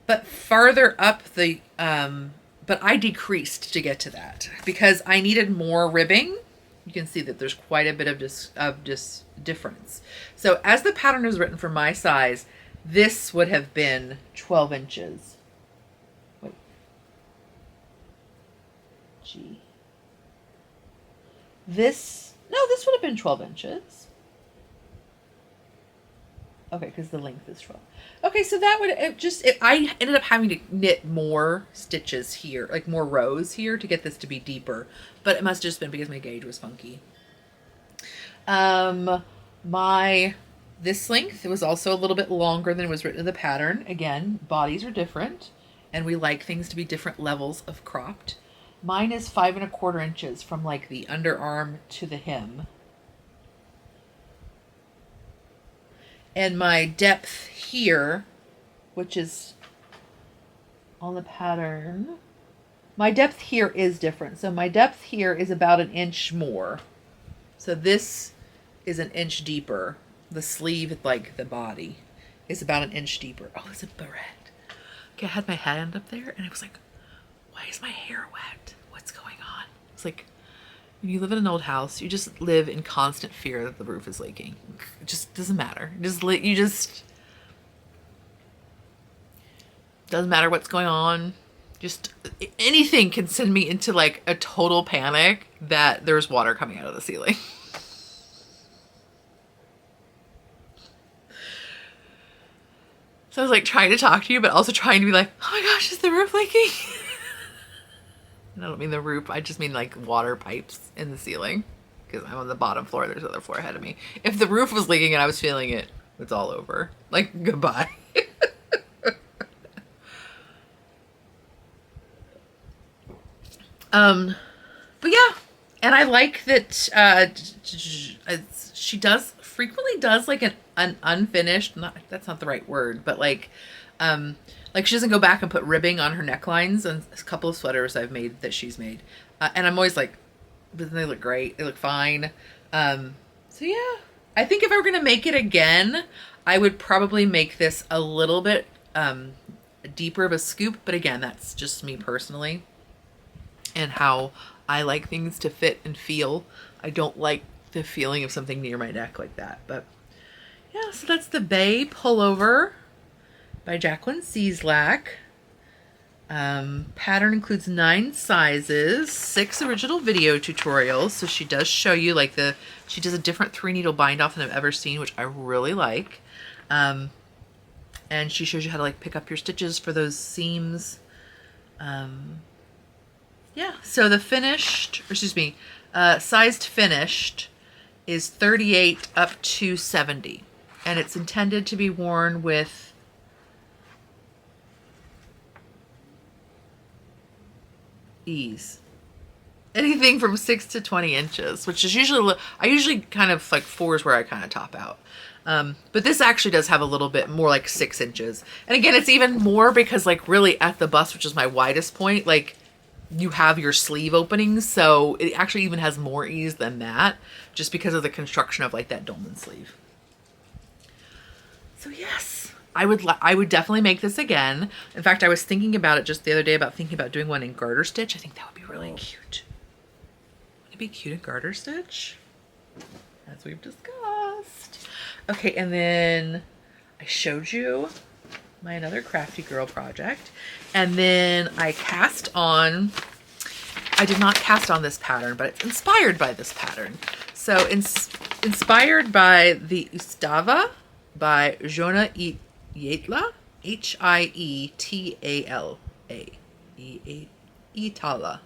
But farther up the, but I decreased to get to that because I needed more ribbing. You can see that there's quite a bit of difference. So as the pattern is written for my size, this would have been 12 inches. Wait. Gee. This would have been 12 inches. Okay, because the length is 12. Okay, so that would I ended up having to knit more stitches here, like more rows here to get this to be deeper, but it must have just been because my gauge was funky. This length, it was also a little bit longer than was written in the pattern. Again, bodies are different, and we like things to be different levels of cropped. Mine is 5 1/4 inches from like the underarm to the hem. And my depth here, which is on the pattern, my depth here is different. So my depth here is about an inch more. So this is an inch deeper. The sleeve, like the body, is about an inch deeper. Oh, it's a barrette. Okay, I had my hand up there and I was like, why is my hair wet? What's going on? It's like, when you live in an old house, you just live in constant fear that the roof is leaking. It just doesn't matter. Doesn't matter what's going on. Just anything can send me into like a total panic that there's water coming out of the ceiling. So I was like trying to talk to you, but also trying to be like, oh my gosh, is the roof leaking? And I don't mean the roof, I just mean like water pipes in the ceiling, because I'm on the bottom floor, there's another floor ahead of me. If the roof was leaking and I was feeling it, it's all over. Like, goodbye. But yeah, and I like that she frequently does like an unfinished, that's not the right word, but like she doesn't go back and put ribbing on her necklines and a couple of sweaters I've made that she's made. And I'm always like, doesn't they look great? They look fine. So yeah, I think if I were going to make it again, I would probably make this a little bit deeper of a scoop. But again, that's just me personally and how I like things to fit and feel. I don't like the feeling of something near my neck like that. But yeah, so that's the Bay Pullover by Jacqueline Cieslak. Pattern includes 9 sizes, 6 original video tutorials. So she does show you like she does a different 3-needle bind off than I've ever seen, which I really like. And she shows you how to like pick up your stitches for those seams. Yeah, so the sized finished is 38 up to 70. And it's intended to be worn with ease. Anything from 6 to 20 inches, which is I usually kind of like 4 is where I kind of top out. But this actually does have a little bit more like 6 inches. And again, it's even more because like really at the bust, which is my widest point, like you have your sleeve openings. So it actually even has more ease than that just because of the construction of like that dolman sleeve. So yes, I would definitely make this again. In fact, I was thinking about it just the other day about thinking about doing one in garter stitch. I think that would be really cute. Would it be cute in garter stitch? As we've discussed. Okay, and then I showed you my another Crafty Girl project. And then I did not cast on this pattern, but it's inspired by this pattern. So inspired by the Ystava by Jonna Hietla, Hietala. Hietla.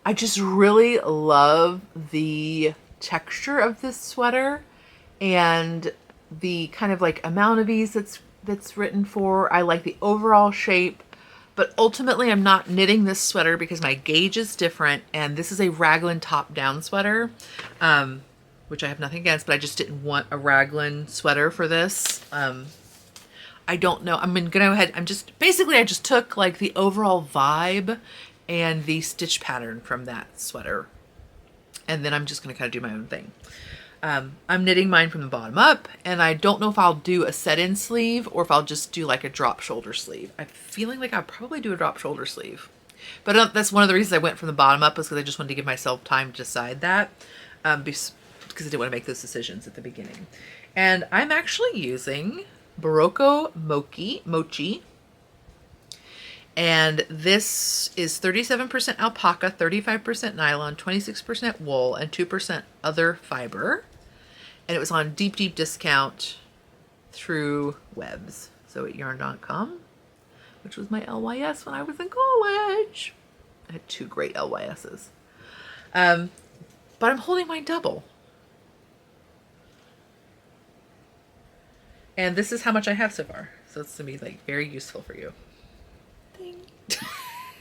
I just really love the texture of this sweater and the kind of like amount of ease that's written for. I like the overall shape, but ultimately I'm not knitting this sweater because my gauge is different, and this is a raglan top-down sweater, which I have nothing against, but I just didn't want a raglan sweater for this. I don't know. I'm gonna go ahead. I just took like the overall vibe and the stitch pattern from that sweater, and then I'm just gonna kind of do my own thing. I'm knitting mine from the bottom up, and I don't know if I'll do a set-in sleeve or if I'll just do like a drop shoulder sleeve. I'm feeling like I'll probably do a drop shoulder sleeve, but that's one of the reasons I went from the bottom up, was because I just wanted to give myself time to decide that, because I didn't want to make those decisions at the beginning. And I'm actually using Barocco Mochi. And this is 37% alpaca, 35% nylon, 26% wool, and 2% other fiber. And it was on deep, deep discount through Webs. So at yarn.com, which was my LYS when I was in college. I had 2 great LYSs. But I'm holding mine double. And this is how much I have so far. So it's going to be like very useful for you.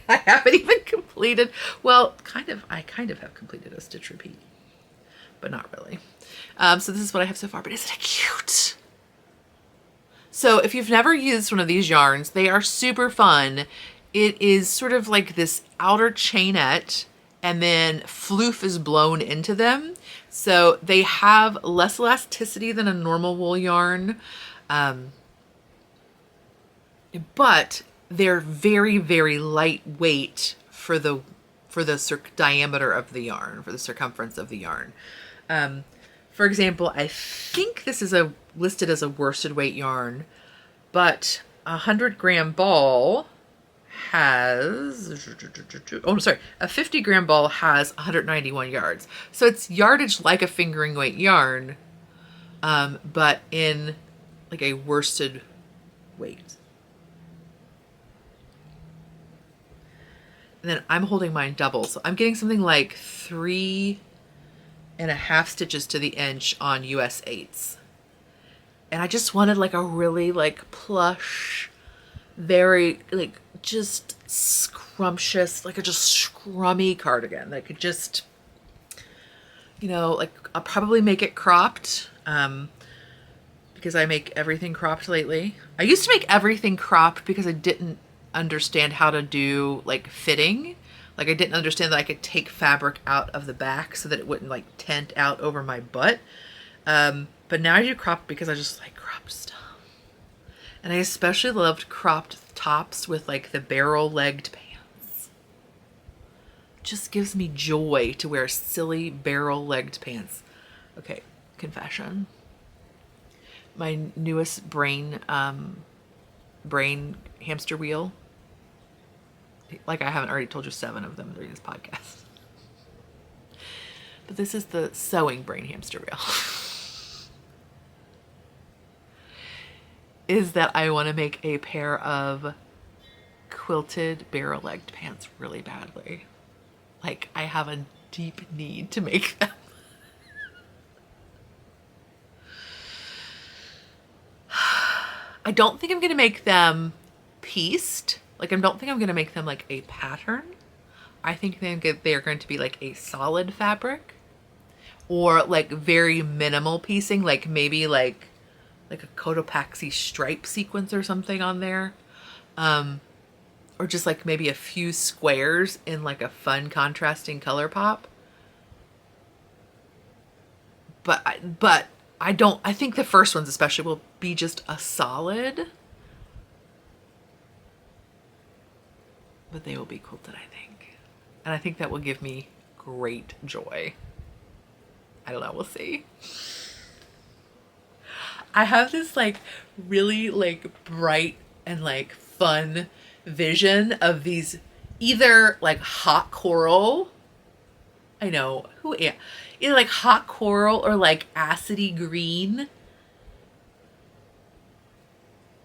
I haven't even completed, well, I kind of have completed a stitch repeat, but not really. So this is what I have so far, but isn't it cute? So if you've never used one of these yarns, they are super fun. It is sort of like this outer chainette, and then floof is blown into them. So they have less elasticity than a normal wool yarn, but they're very, very lightweight for the diameter of the yarn, for the circumference of the yarn. For example, I think this is listed as a worsted weight yarn, but a 100-gram ball has, a 50-gram ball has 191 yards. So it's yardage like a fingering weight yarn, but in like a worsted weight. And then I'm holding mine double, so I'm getting something like 3.5 stitches to the inch on US 8s. And I just wanted like a really like plush, very like just scrumptious, like a just scrummy cardigan that could just, you know, like I'll probably make it cropped, because I make everything cropped lately. I used to make everything cropped because I didn't understand how to do like fitting. Like I didn't understand that I could take fabric out of the back so that it wouldn't like tent out over my butt. But now I do cropped because I just like cropped stuff. And I especially loved cropped tops with like the barrel-legged pants. Just gives me joy to wear silly barrel-legged pants. Okay, confession. My newest brain hamster wheel. Like I haven't already told you 7 of them during this podcast. But this is the sewing brain hamster wheel. Is that I want to make a pair of quilted barrel-legged pants really badly. Like I have a deep need to make them. I don't think I'm going to make them pieced. Like I don't think I'm going to make them like a pattern. I think they're going to be like a solid fabric, or like very minimal piecing, like maybe like a Cotopaxi stripe sequence or something on there. Or just like maybe a few squares in like a fun contrasting color pop. But I think the first ones especially will be just a solid. But they will be quilted, I think. And I think that will give me great joy. I don't know, we'll see. I have this like really like bright and like fun vision of these either like hot coral. I know, either like hot coral or like acidy green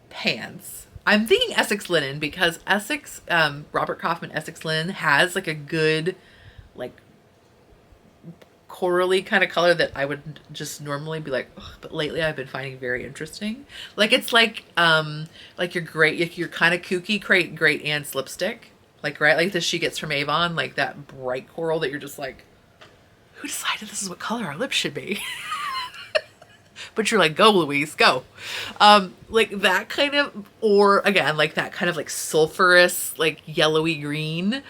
pants. I'm thinking Essex linen because Essex, Robert Kaufman Essex linen has like a good like corally kind of color that I would just normally be like, ugh, but lately I've been finding very interesting. Like it's like your kind of kooky great Aunt's lipstick, like right, like this she gets from Avon, like that bright coral that you're just like, who decided this is what color our lips should be? But you're like, go Louise, go. Like that kind of, or again, like that kind of like sulfurous, like yellowy green.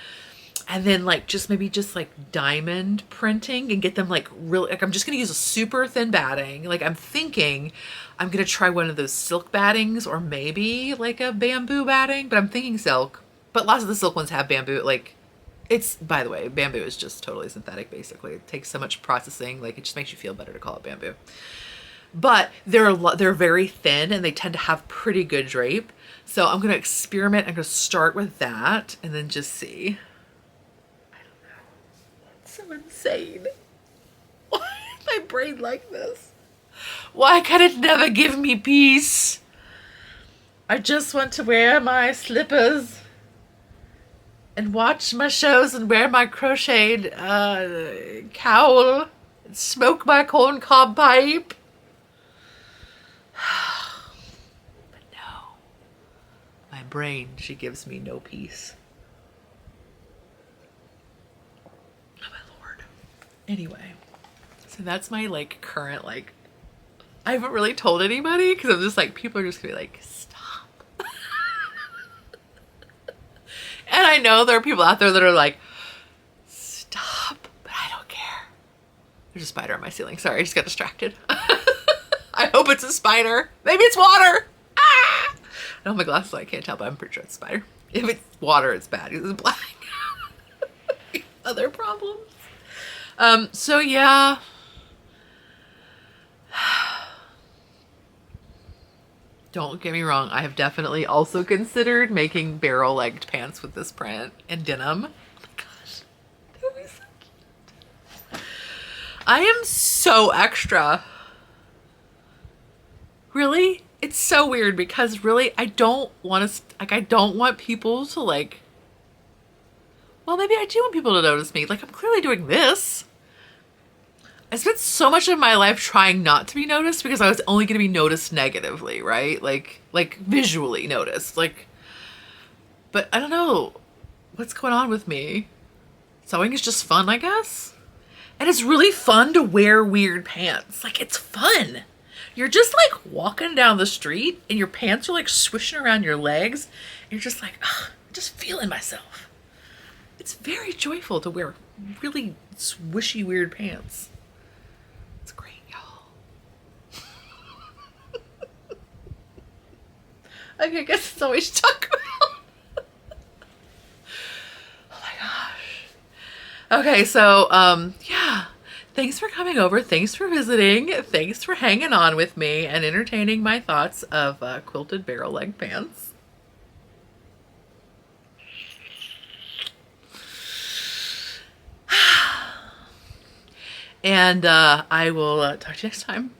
And then like maybe just like diamond printing and get them like really, like I'm just going to use a super thin batting. Like I'm thinking I'm going to try one of those silk battings or maybe like a bamboo batting, but I'm thinking silk. But lots of the silk ones have bamboo. Like it's, by the way, bamboo is just totally synthetic basically. It takes so much processing. Like it just makes you feel better to call it bamboo. But they're very thin and they tend to have pretty good drape. So I'm going to experiment. I'm going to start with that and then just see. So insane. Why is my brain like this? Why can it never give me peace? I just want to wear my slippers and watch my shows and wear my crocheted cowl and smoke my corncob pipe. But no, my brain, she gives me no peace. Anyway, so that's my like current like I haven't really told anybody because I'm just like, people are just gonna be like, stop. And I know there are people out there that are like, stop, but I don't care. There's a spider on my ceiling. Sorry, I just got distracted. I hope it's a spider. Maybe it's water. Ah! I don't have my glasses, so I can't tell, but I'm pretty sure it's a spider. If it's water, it's bad because it's black. Other problems. So yeah. Don't get me wrong, I have definitely also considered making barrel-legged pants with this print and denim. Oh my gosh, that would be so cute. I am so extra. Really? It's so weird because really I don't want to, like, I don't want people to like, well, maybe I do want people to notice me. Like, I'm clearly doing this. I spent so much of my life trying not to be noticed because I was only going to be noticed negatively, right? Like visually noticed. Like, but I don't know what's going on with me. Sewing is just fun, I guess. And it's really fun to wear weird pants. Like, it's fun. You're just like walking down the street and your pants are like swishing around your legs. And you're just like, ugh, I'm just feeling myself. It's very joyful to wear really swishy, weird pants. Okay, I guess that's all we should talk about. Oh my gosh. Okay, so, yeah. Thanks for coming over. Thanks for visiting. Thanks for hanging on with me and entertaining my thoughts of quilted barrel leg pants. And I will talk to you next time.